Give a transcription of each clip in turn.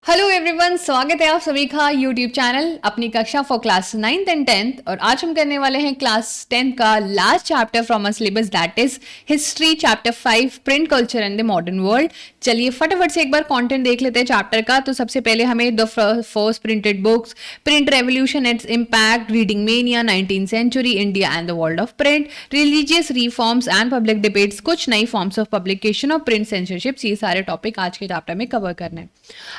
Hello everyone, स्वागत है आप सभी का यूट्यूब चैनल अपनी कक्षा for class 9th and 10th। और आज हम करने वाले हैं क्लास 10th का last chapter from a syllabus, that is history chapter 5 print culture and the modern world. चलिए फटाफट से एक बार कंटेंट देख लेते हैं चैप्टर का। तो सबसे पहले हमें the first printed books, print revolution, its impact, reading mania, 19th century, India and the world of print, religious reforms and public debates, कुछ नई फॉर्म्स ऑफ पब्लिकेशन और प्रिंट सेंसरशिप, ये सारे टॉपिक आज के चैप्टर में कवर करने हैं।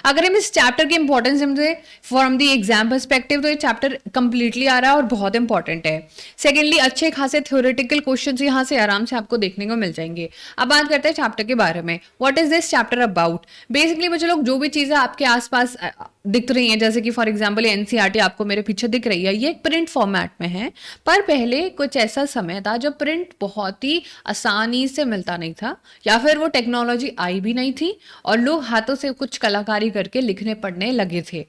अगर हम इस चैप्टर की इंपॉर्टेंस समझे फ्रॉम द एग्जाम पर्सपेक्टिव, तो ये चैप्टर कंप्लीटली आ रहा है और बहुत इंपॉर्टेंट है। सेकेंडली, अच्छे खासे थ्योरेटिकल क्वेश्चंस यहाँ से आराम से आपको देखने को मिल जाएंगे। अब बात करते हैं चैप्टर के बारे में। What is this chapter about? Basically बच्चे लोग, जो भी चीजें आपके आसपास दिख रही हैं, जैसे कि फॉर एग्जांपल एनसीईआरटी आपको मेरे पीछे दिख रही है, ये एक प्रिंट फॉर्मेट में है। पर पहले कुछ ऐसा समय था जब प्रिंट बहुत ही आसानी से मिलता नहीं था, या फिर वो टेक्नोलॉजी आई भी नहीं थी और लोग हाथों से कुछ कलाकारी करके लिखने पढ़ने लगे थे।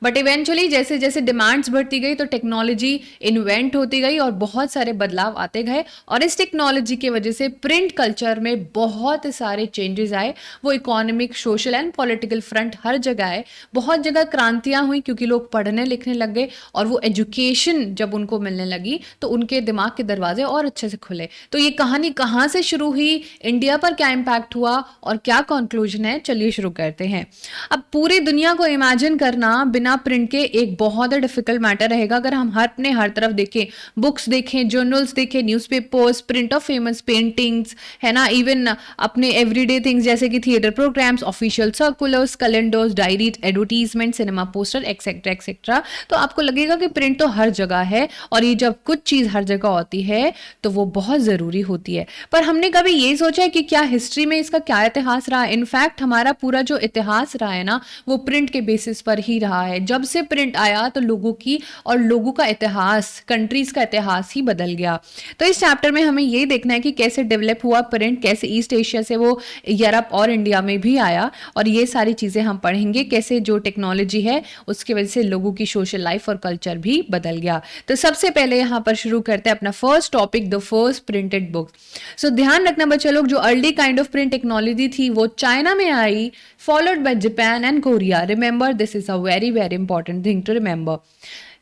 बट इवेंचुअली जैसे जैसे डिमांड्स बढ़ती गई तो टेक्नोलॉजी इन्वेंट होती गई और बहुत सारे बदलाव आते गए, और इस टेक्नोलॉजी की वजह से प्रिंट कल्चर में बहुत सारे चेंजेस आए। वो economic, social and political front हर जगह आए। बहुत जगह क्रांतियां हुई क्योंकि लोग पढ़ने लिखने लग गए, और वो एजुकेशन जब उनको मिलने लगी तो उनके दिमाग के दरवाजे और अच्छे से खुले। तो ये कहानी कहाँ से शुरू हुई, इंडिया पर क्या इम्पैक्ट हुआ और क्या कंक्लूजन है, चलिए शुरू करते हैं। अब पूरी दुनिया को इमेजिन करना बिना प्रिंट के एक बहुत ही डिफिकल्ट मैटर रहेगा। अगर हम हर तरफ देखें, बुक्स देखें, जर्नल्स देखें, newspapers, print of famous paintings, है ना, इवन अपने एवरीडे थिंग्स जैसे कि theatre programmes, official circulars, calendars, diary, advertisement, cinema poster, etcetera etcetera, तो आपको लगेगा कि प्रिंट तो हर जगह है, और ये जब कुछ चीज हर जगह होती है तो वो बहुत जरूरी होती है। पर हमने कभी ये सोचा है कि क्या हिस्ट्री में इसका क्या इतिहास रहा? इनफैक्ट हमारा पूरा जो इतिहास रहा है ना, वो प्रिंट के बेसिस पर ही रहा है। जब से प्रिंट आया तो लोगों का इतिहास, कंट्रीज का इतिहास ही बदल गया। तो इस चैप्टर में हमें ये देखना है कि कैसे डेवलप हुआ प्रिंट, कैसे ईस्ट एशिया से वो यूरोप और इंडिया में भी आया, और ये सारी चीजें हम पढ़ेंगे। कैसे जो टेक्नोलॉजी है उसकी वजह से लोगों की सोशल लाइफ और कल्चर भी बदल गया। तो सबसे पहले यहाँ पर शुरू करते हैं अपना first topic, the first printed book. So ध्यान रखना बच्चे लोग, जो early kind of print technology थी वो चाइना में आई, followed by Japan and Korea. Remember, this is a very very important thing to remember.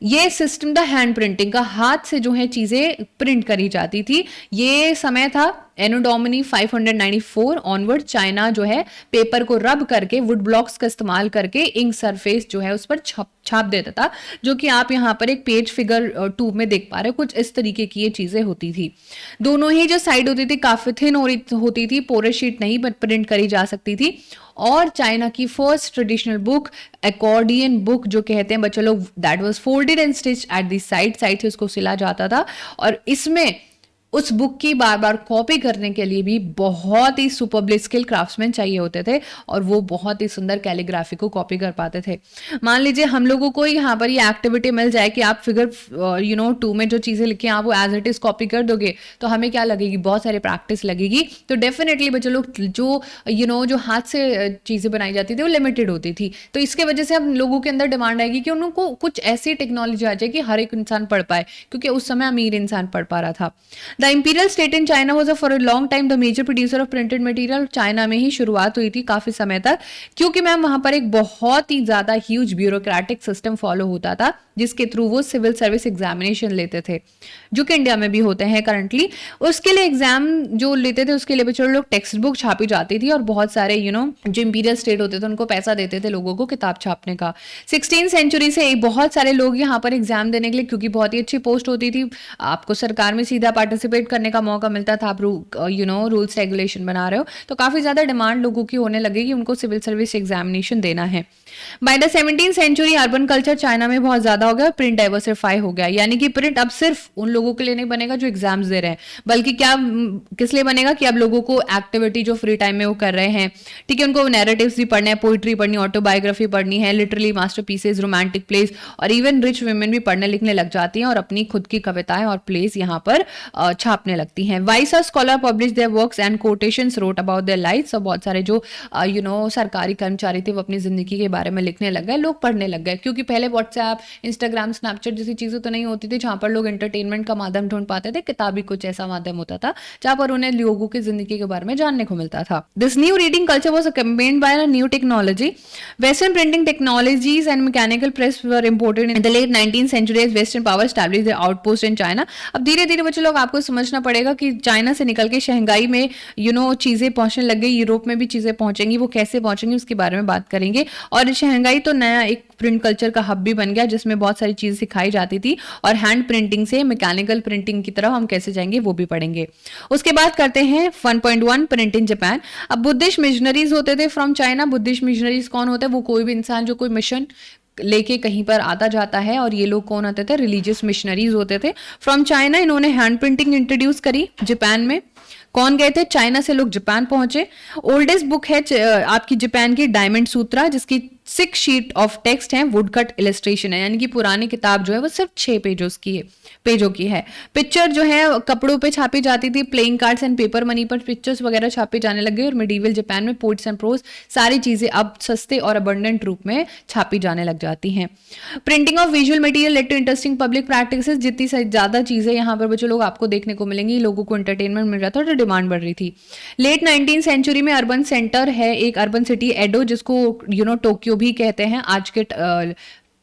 ये सिस्टम था हैंड प्रिंटिंग का, हाथ से जो है चीजें प्रिंट करी जाती थी। ये समय था एनो डोमिनी 594 ऑनवर्ड। चाइना जो है पेपर को रब करके, वुड ब्लॉक्स का इस्तेमाल करके इंक सरफेस जो है उस पर छाप देता था, जो कि आप यहाँ पर एक पेज फिगर 2 में देख पा रहे हो। कुछ इस तरीके की ये चीजें होती थी। दोनों ही जो साइड होती थी काफी थिन होती थी, पोरस शीट नहीं प्रिंट करी जा सकती थी। और चाइना की first traditional book, accordion book जो कहते हैं बच्चों लोग, that was folded and stitched at the side से उसको सिला जाता था। और इसमें उस बुक की बार बार कॉपी करने के लिए भी बहुत ही सुपरबली स्किल क्राफ्ट्समैन चाहिए होते थे, और वो बहुत ही सुंदर कैलीग्राफी को कॉपी कर पाते थे। मान लीजिए हम लोगों को यहाँ पर ये एक्टिविटी मिल जाए कि आप फिगर 2 में जो चीज़ें लिखी हैं आप वो एज इट इज कॉपी कर दोगे, तो हमें क्या लगेगी, बहुत सारी प्रैक्टिस लगेगी। तो डेफिनेटली बच्चे लोग जो हाथ से चीज़ें बनाई जाती थी वो लिमिटेड होती थी। तो इसके वजह से अब लोगों के अंदर डिमांड आएगी कि उनको कुछ ऐसी टेक्नोलॉजी आ जाए कि हर एक इंसान पढ़ पाए, क्योंकि उस समय अमीर इंसान पढ़ पा रहा था। The imperial state in China was for a long time the major producer of printed material. China में ही शुरुआत हुई थी काफी समय तक, क्योंकि मैम वहां पर एक बहुत ही ज्यादा ह्यूज ब्यूरोक्रेटिक सिस्टम फॉलो होता था, जिसके थ्रू वो सिविल सर्विस एग्जामिनेशन लेते थे, जो कि इंडिया में भी होते हैं करंटली। उसके लिए एग्जाम जो लेते थे उसके लिए बच्चों लोग टेक्स्ट बुक छापी जाती थी, और बहुत सारे जो इंपीरियल स्टेट होते थे उनको पैसा देते थे लोगों को किताब छापने का। 16th सेंचुरी से बहुत सारे लोग यहाँ पर एग्जाम देने के लिए, क्योंकि बहुत ही अच्छी पोस्ट होती थी, आपको सरकार में सीधा पार्टिसिपेट करने का मौका मिलता था, आप रूल्स रेगुलेशन बना रहे हो, तो काफी ज्यादा डिमांड लोगों की होने लगी कि उनको सिविल सर्विस एग्जामिनेशन देना है। By the 17th century urban culture China में बहुत ज्यादा हो गया, प्रिंट डाइवर्सिफाई हो गया, यानी कि प्रिंट अब सिर्फ उन लोगों के लिए नहीं बनेगा जो एग्जाम्स दे रहे हैं, बल्कि किस लिए बनेगा कि अब लोगों को एक्टिविटी जो फ्री टाइम में वो कर रहे हैं, ठीक है, उनको नैरेटिव्स भी पढ़ना है, पोइट्री पढ़नी, ऑटोबायोग्राफी पढ़नी है, लिटरली मास्टरपीसेस, रोमांटिक प्लेस, और इवन रिच वुमेन भी पढ़ने लिखने लग जाती हैं और अपनी खुद की कविताएं और प्लेस यहाँ पर छापने लगती हैं। Wise scholar publish their works and quotations wrote about their lifes. और बहुत सारे जो सरकारी कर्मचारी थे वो अपनी जिंदगी के बारे में लिखने लग गए, लोग पढ़ने लग गए, क्योंकि पहले व्हाट्सएप, इंस्टाग्राम, स्नैपचैट जैसी चीजें तो नहीं होती थी जहां पर लोग एंटरटेनमेंट का माध्यम ढूंढ पाते थे। किताब भी कुछ ऐसा माध्यम होता था जहां पर उन्हें लोगों की जिंदगी के बारे में जानने को मिलता था। This new reading culture was accompanied by a new technology. Western printing technologies and mechanical press were imported in the late 19th century as Western power established their outpost in China. अब धीरे धीरे बच्चे लोग आपको समझना पड़ेगा कि China से निकल के शंघाई में चीजें पहुंचने लग गई, यूरोप में भी चीजें पहुंचेंगी, वो कैसे पहुंचेंगी उसके बारे में बात करेंगे। और शंघाई तो नया एक प्रिंट कल्चर का हब भी बन गया जिसमें बहुत सारी चीजें सिखाई जाती थी, और हैंड प्रिंटिंग से मैकेनिकल प्रिंटिंग की तरफ हम कैसे जाएंगे वो भी पढ़ेंगे। उसके बाद करते हैं 1.1 प्रिंट इन जापान। अब बुद्धिस्ट मिशनरीज होते थे फ्रॉम चाइना। बुद्धिस्ट मिशनरीज कौन होते हैं? वो कोई भी इंसान जो कोई मिशन लेके कहीं पर आता जाता है, और ये लोग कौन होते थे? रिलीजियस मिशनरीज होते थे फ्रॉम चाइना। इन्होंने हैंड प्रिंटिंग इंट्रोड्यूस करी जापान में। कौन गए थे? चाइना से लोग जापान पहुंचे। ओल्डेस्ट बुक है आपकी जापान की डायमंड सूत्रा, जिसकी 6 शीट ऑफ टेक्स्ट है, वुड कट इलस्ट्रेशन है, यानी कि पुरानी किताब जो है वो सिर्फ 6 पेजों की है। पिक्चर जो है कपड़ों पे छापी जाती थी, playing cards and paper money पर पिक्चर्स वगैरह छापे जाने लगे। और मिडीवल जापान में पोइट्स एंड प्रोज सारी चीजें अब सस्ते और अबंडेंट रूप में छापी जाने लग जाती हैं। Printing of visual material led to interesting public practices. जितनी ज्यादा चीजें यहाँ पर बच्चों लोग आपको देखने को मिलेंगी, लोगों को एंटरटेनमेंट मिल रहा था, तो डिमांड बढ़ रही थी। लेट 19th सेंचुरी में अर्बन सेंटर है एक अर्बन सिटी एडो, जिसको टोक्यो भी कहते हैं आज के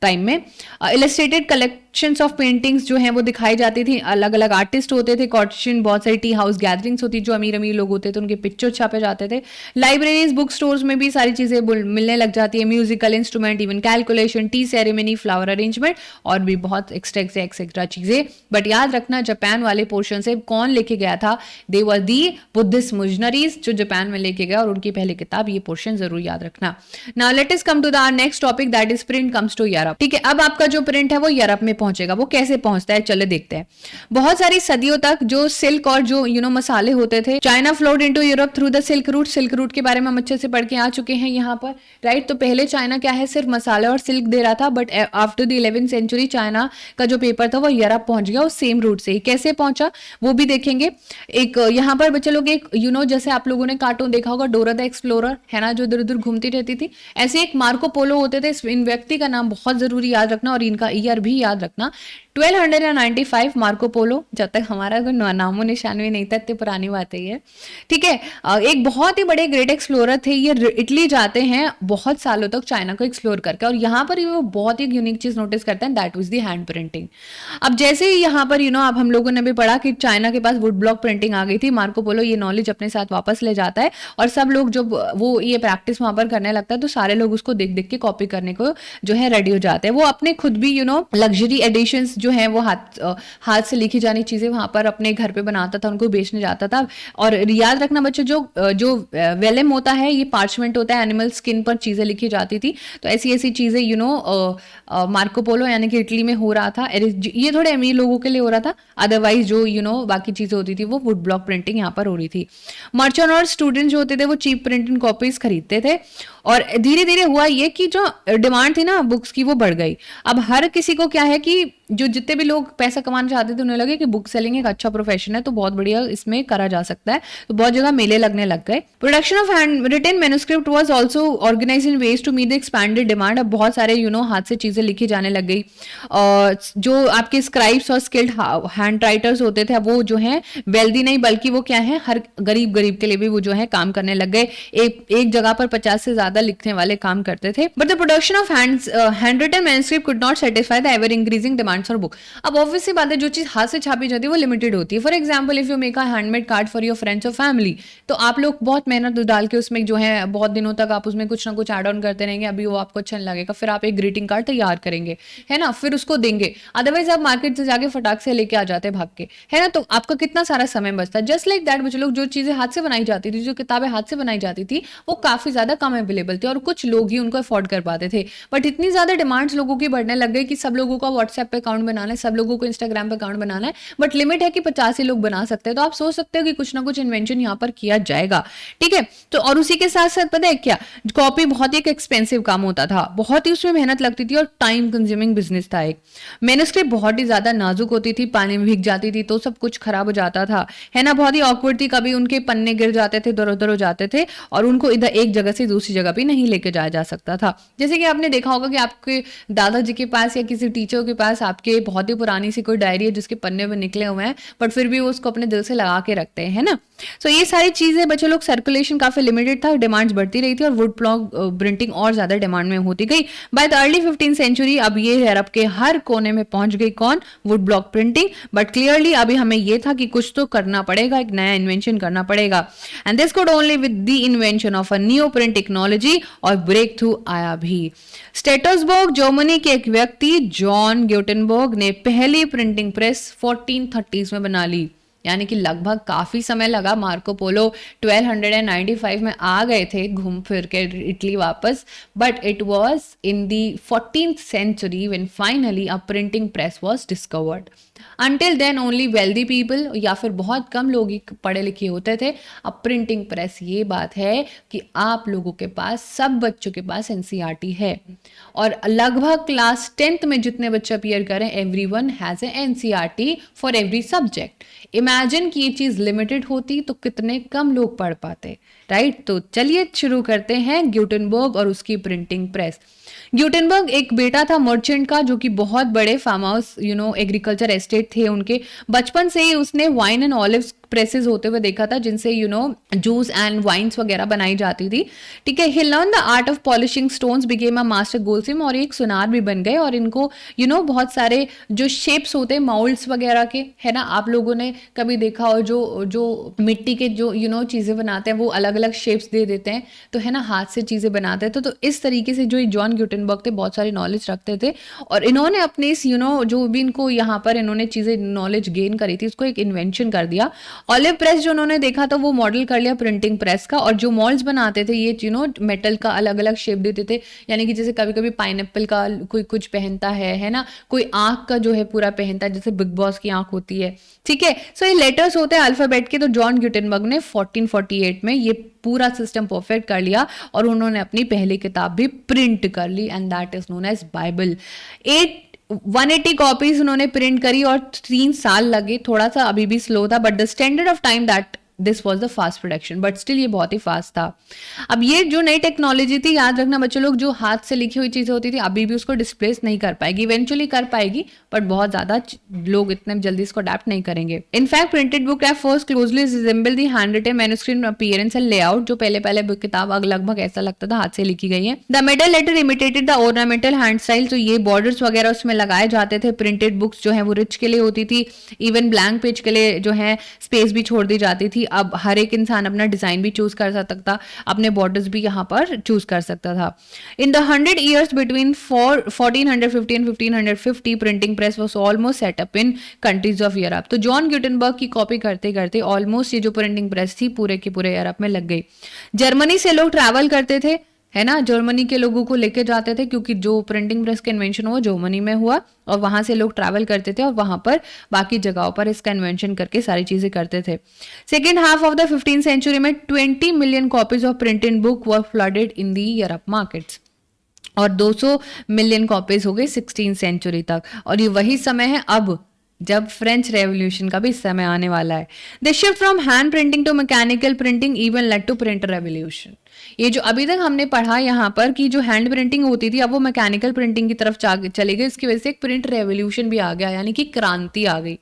टाइम में। इलस्ट्रेटेड कलेक्शंस ऑफ पेंटिंग्स जो हैं वो दिखाई जाती थी, अलग अलग आर्टिस्ट होते थे, कॉर्टिशन, बहुत सारी टी हाउस गैदरिंग्स होती, जो अमीर अमीर लोग होते थे उनके पिक्चर छापे जाते थे। लाइब्रेरीज, बुक स्टोर्स में भी सारी चीजें मिलने लग जाती है, musical instrument, even calculation, T ceremony, flower arrangement और भी बहुत एक्सेट्रा चीजें। बट याद रखना जापान वाले पोर्शन से कौन लेके गया था? दे वर दी बुद्धिस्ट मिशनरीज जो जापान में लेके गया, और उनकी पहली किताब, ये पोर्शन जरूर याद रखना। Now let us come to the next topic, that is print comes to Europe. ठीक है, अब आपका जो प्रिंट है वो यूरोप में पहुंचेगा। वो कैसे पहुंचता है चले देखते हैं। बहुत सारी सदियों तक जो सिल्क और जो मसाले होते थे, China flowed into Europe through the silk route. Silk route के बारे में हम अच्छे से पढ़ के आ चुके हैं यहाँ पर, राइट। तो पहले चाइना क्या है, सिर्फ मसाले और सिल्क दे रहा था, but after the 11th century China का जो पेपर था वो यूरोप पहुंच गया, उस सेम रूट से ही। कैसे पहुंचा वो भी देखेंगे। एक यहाँ पर बच्चे लोग एक जैसे आप लोगों ने कार्टून देखा होगा डोरा द एक्सप्लोरर, है ना, जो इधर उधर घूमती रहती थी, ऐसे एक मार्को पोलो होते थे। इन व्यक्ति का नाम बहुत जरूरी याद रखना और इनका ईयर भी याद रखना। 1295 मार्को पोलो, जब तक हमारा कोई नामो निशान भी नहीं था, इतनी पुरानी बात है ये, ठीक है। एक बहुत ही बड़े ग्रेट एक्सप्लोरर थे ये। इटली जाते हैं बहुत सालों तक चाइना को एक्सप्लोर करके, और यहाँ पर वो बहुत ही यूनिक चीज नोटिस करते हैं, that was the hand printing. अब जैसे ही यहाँ पर अब हम लोगों ने भी पढ़ा कि चाइना के पास वुड ब्लॉक प्रिंटिंग आ गई थी, मार्को पोलो ये नॉलेज अपने साथ वापस ले जाता है, और सब लोग जब वो ये प्रैक्टिस वहां पर करने लगता है तो सारे लोग उसको देख देख के कॉपी करने को जो है रेडी हो जाते हैं। वो अपने खुद भी लग्जरी एडिशंस जो है वो हाथ से लिखी जानी चीजें वहां पर अपने घर पे बनाता था, उनको बेचने जाता था। और याद रखना बच्चों, जो वेलम होता है ये पार्चमेंट होता है, एनिमल स्किन पर चीजें लिखी जाती थी। तो ऐसी ऐसी चीजें मार्को पोलो यानी कि इटली में हो रहा था। ये थोड़े अमीर लोगों के लिए हो रहा था, अदरवाइज जो बाकी चीजें होती थी वो वुड ब्लॉक प्रिंटिंग यहाँ पर हो रही थी। मर्चेंट और स्टूडेंट जो होते थे वो चीप प्रिंटिंग कॉपीज खरीदते थे, और धीरे धीरे हुआ ये कि जो डिमांड थी ना बुक्स की वो बढ़ गई। अब हर किसी को क्या है कि जो जितने भी लोग पैसा कमाना चाहते थे उन्हें लगे कि बुक सेलिंग एक अच्छा प्रोफेशन है, तो बहुत बढ़िया इसमें करा जा सकता है, तो बहुत जगह मेले लगने लग गए। Production of hand written manuscript was also organised in ways to meet the expanded demand. अब बहुत सारे हाथ से चीजें लिखी जाने लग गई, और जो आपके स्क्राइब्स और स्किल्ड हैंड राइटर्स होते थे वो जो है वेल्दी नहीं बल्कि वो क्या है हर गरीब के लिए भी वो जो है काम करने लग गए। एक जगह पर 50 से ज्यादा लिखने वाले काम करते थे। But the production of hand written manuscript could not satisfy the ever increasing demand for book. अब ऑब्वियसली बात है, जो चीज हाथ से छापी जाती है वो लिमिटेड होती है। For example if you make a handmade card for your friends और फैमिली, तो आप लोग बहुत मेहनत डाल के उसमें जो है बहुत दिनों तक आप उसमें कुछ ना कुछ एड ऑन करते रहेंगे, अभी वो आपको अच्छा लगेगा, फिर आप एक ग्रीटिंग कार्ड तैयार करेंगे, है ना, फिर उसको देंगे। अदरवाइज आप मार्केट से जाके फटाक से लेके आ जाते भाग के, है ना, तो आपका कितना सारा समय बचता है। जस्ट लाइक दैट बच्चे लोग, जो चीजें हाथ से बनाई जाती थी, जो किताबें हाथ से बनाई जाती थी वो काफी ज्यादा कम अवेलेबल थी, और कुछ लोग ही उनको अफोर्ड कर पाते थे। बट इतनी ज्यादा डिमांड्स लोगों की बढ़ने लग गई कि सब लोगों का व्हाट्सएप पे अकाउंट बनाना है, सब लोगों को इंस्टाग्राम पे अकाउंट बनाना है, बट लिमिट है कि 50 ही लोग बना सकते हैं। तो आप सोच सकते हो कि कुछ ना कुछ इन्वेंशन यहाँ पर किया जाएगा, ठीक है। तो और उसी के साथ साथ पता है क्या, कॉपी बहुत ही एक एक्सपेंसिव काम होता था, बहुत ही उसमें मेहनत लगती थी और टाइम कंज्यूमिंग बिजनेस था एक। मैन्युस्क्रिप्ट बहुत ही ज्यादा नाजुक होती थी, पानी में भीग जाती थी तो सब कुछ खराब हो जाता था, है ना, बहुत ही ऑकवर्ड थी, कभी उनके पन्ने गिर जाते थे, इधर उधर हो जाते थे और उनको इधर एक जगह से दूसरी जगह भी नहीं लेके जाया जा सकता था। जैसे कि आपने देखा होगा कि आपके दादाजी के पास या किसी टीचर के पास आपके बहुत ही पुरानी सी कोई डायरी है जिसके पन्ने में निकले हुए हैं, बट फिर भी वो उसको अपने दिल से लगा के रखते हैं, है ना। सो ये सारी चीजें बच्चे लोग, सर्कुलेशन काफी लिमिटेड था, डिमांड्स बढ़ती रही थी और वुड ब्लॉक प्रिंटिंग और ज्यादा डिमांड में होती गई। By the early 15th century अब ये यूरोप के हर कोने में पहुंच गई, कौन, would block printing. But clearly अभी हमें ये था कि कुछ तो करना पड़ेगा, एक नया इन्वेंशन करना पड़ेगा, and this could only with the invention of a new print technology, और ब्रेक थ्रू आया भी। स्टेटसबर्ग जर्मनी के एक व्यक्ति जॉन ग्यूटेनबर्ग ने पहली प्रिंटिंग प्रेस 1430s में बना ली, यानी कि लगभग काफी समय लगा। मार्को पोलो 1295 में आ गए थे घूम फिर के इटली वापस, but it was in the 14th century when finally a printing press was discovered. Until then only wealthy people या फिर बहुत कम लोग ही पढ़े लिखे होते थे। अब प्रिंटिंग प्रेस, ये बात है कि आप लोगों के पास, सब बच्चों के पास एनसीईआरटी है, और लगभग क्लास 10th में जितने बच्चे अपीयर करें, everyone has a NCERT for every subject. Imagine कि ये चीज लिमिटेड होती तो कितने कम लोग पढ़ पाते, राइट। तो चलिए शुरू करते हैं ग्यूटेनबर्ग और उसकी प्रिंटिंग प्रेस। ग्यूटेनबर्ग एक बेटा था मर्चेंट का, जो कि बहुत बड़े फार्म हाउस, एग्रीकल्चर एस्टेट थे उनके। बचपन से ही उसने वाइन एंड ऑलिव्स प्रेसेस होते हुए देखा था, जिनसे जूस एंड वाइन्स वगैरह बनाई जाती थी, ठीक है। ही learn the art of polishing stones, became a master goldsmith, और एक सुनार भी बन गए। और इनको बहुत सारे जो शेप्स होते हैं माउल्ड्स वगैरह के, है ना, आप लोगों ने कभी देखा हो, जो मिट्टी के जो चीजें बनाते हैं वो अलग अलग शेप्स दे देते हैं, तो है ना, हाथ से चीजें बनाते हैं। तो इस तरीके से जो जॉन ग्यूटेनबर्ग थे बहुत सारी नॉलेज रखते थे, और इन्होंने अपने इस जो भी इनको यहाँ पर इन्होंने चीजें नॉलेज गेन करी थी, उसको एक इन्वेंशन कर दिया। ऑलिव प्रेस जो उन्होंने देखा था वो मॉडल कर लिया प्रिंटिंग प्रेस का, और जो मॉल्ड्स बनाते थे ये मेटल का अलग अलग शेप देते थे, यानी कि जैसे कभी कभी पाइनएप्पल का कोई कुछ पहनता है ना, कोई आंख का जो है पूरा पहनता है, जैसे बिग बॉस की आंख होती है, ठीक है। सो ये लेटर्स होते हैं अल्फाबेट के। तो जॉन ग्यूटेनबर्ग ने 1448 में ये पूरा सिस्टम परफेक्ट कर लिया, और उन्होंने अपनी पहली किताब भी प्रिंट कर ली, and that is known as Bible. 180 copies उन्होंने प्रिंट करी और 3 साल लगे, थोड़ा सा अभी भी स्लो था, but the standard of time that this was the fast production, but still ये बहुत ही फास्ट था। अब ये जो नई टेक्नोलॉजी थी, याद रखना बच्चों लोग, जो हाथ से लिखी हुई चीजें होती थी अभी भी उसको डिस्प्लेस नहीं कर पाएगी, इवेंचुअली कर पाएगी, बट बहुत ज्यादा लोग इतने जल्दी इसको अडेप्ट नहीं करेंगे। In fact printed book have first closely resemble the handwritten manuscript appearance and layout. जो पहले बुक किताब लगभग ऐसा लगता था हाथ से लिखी गई है। The metal letter imitated the ornamental hand style, तो ये बॉर्डर्स वगैरह उसमें लगाए जाते थे। प्रिंटेड बुक्स जो है वो रिच के लिए होती थी, इवन ब्लैंक पेज के लिए जो है स्पेस भी छोड़ दी जाती थी। अब हर एक इंसान अपना डिजाइन भी चूज कर सकता था, अपने बॉर्डर्स भी यहाँ पर चूज कर सकता था। In the 100 years between 1450 and 1550 printing press was almost set up in countries of Europe. तो जॉन ग्यूटेनबर्ग की कॉपी करते करते ऑलमोस्ट ये जो प्रिंटिंग प्रेस थी पूरे के पूरे यूरोप में लग गई। जर्मनी से लोग ट्रैवल करते थे, है ना, जर्मनी के लोगों को लेके जाते थे, क्योंकि जो प्रिंटिंग प्रेस का इन्वेंशन हुआ जर्मनी में हुआ, और वहां से लोग ट्रैवल करते थे और वहां पर बाकी जगहों पर इसका इन्वेंशन करके सारी चीजें करते थे। Second half of the 15th century में 20 million copies of printed book were flooded in the Europe markets, और 200 मिलियन कॉपीज हो गई 16th सेंचुरी तक। और ये वही समय है अब जब फ्रेंच रेवोल्यूशन का भी समय आने वाला है। The shift from hand printing to mechanical printing even led to printer revolution. ये जो अभी तक हमने पढ़ा यहाँ पर कि जो हैंड प्रिंटिंग होती थी अब वो मैकेनिकल प्रिंटिंग की तरफ चली गई, इसकी वजह से एक प्रिंट रेवोल्यूशन भी आ गया, यानी कि क्रांति आ गई।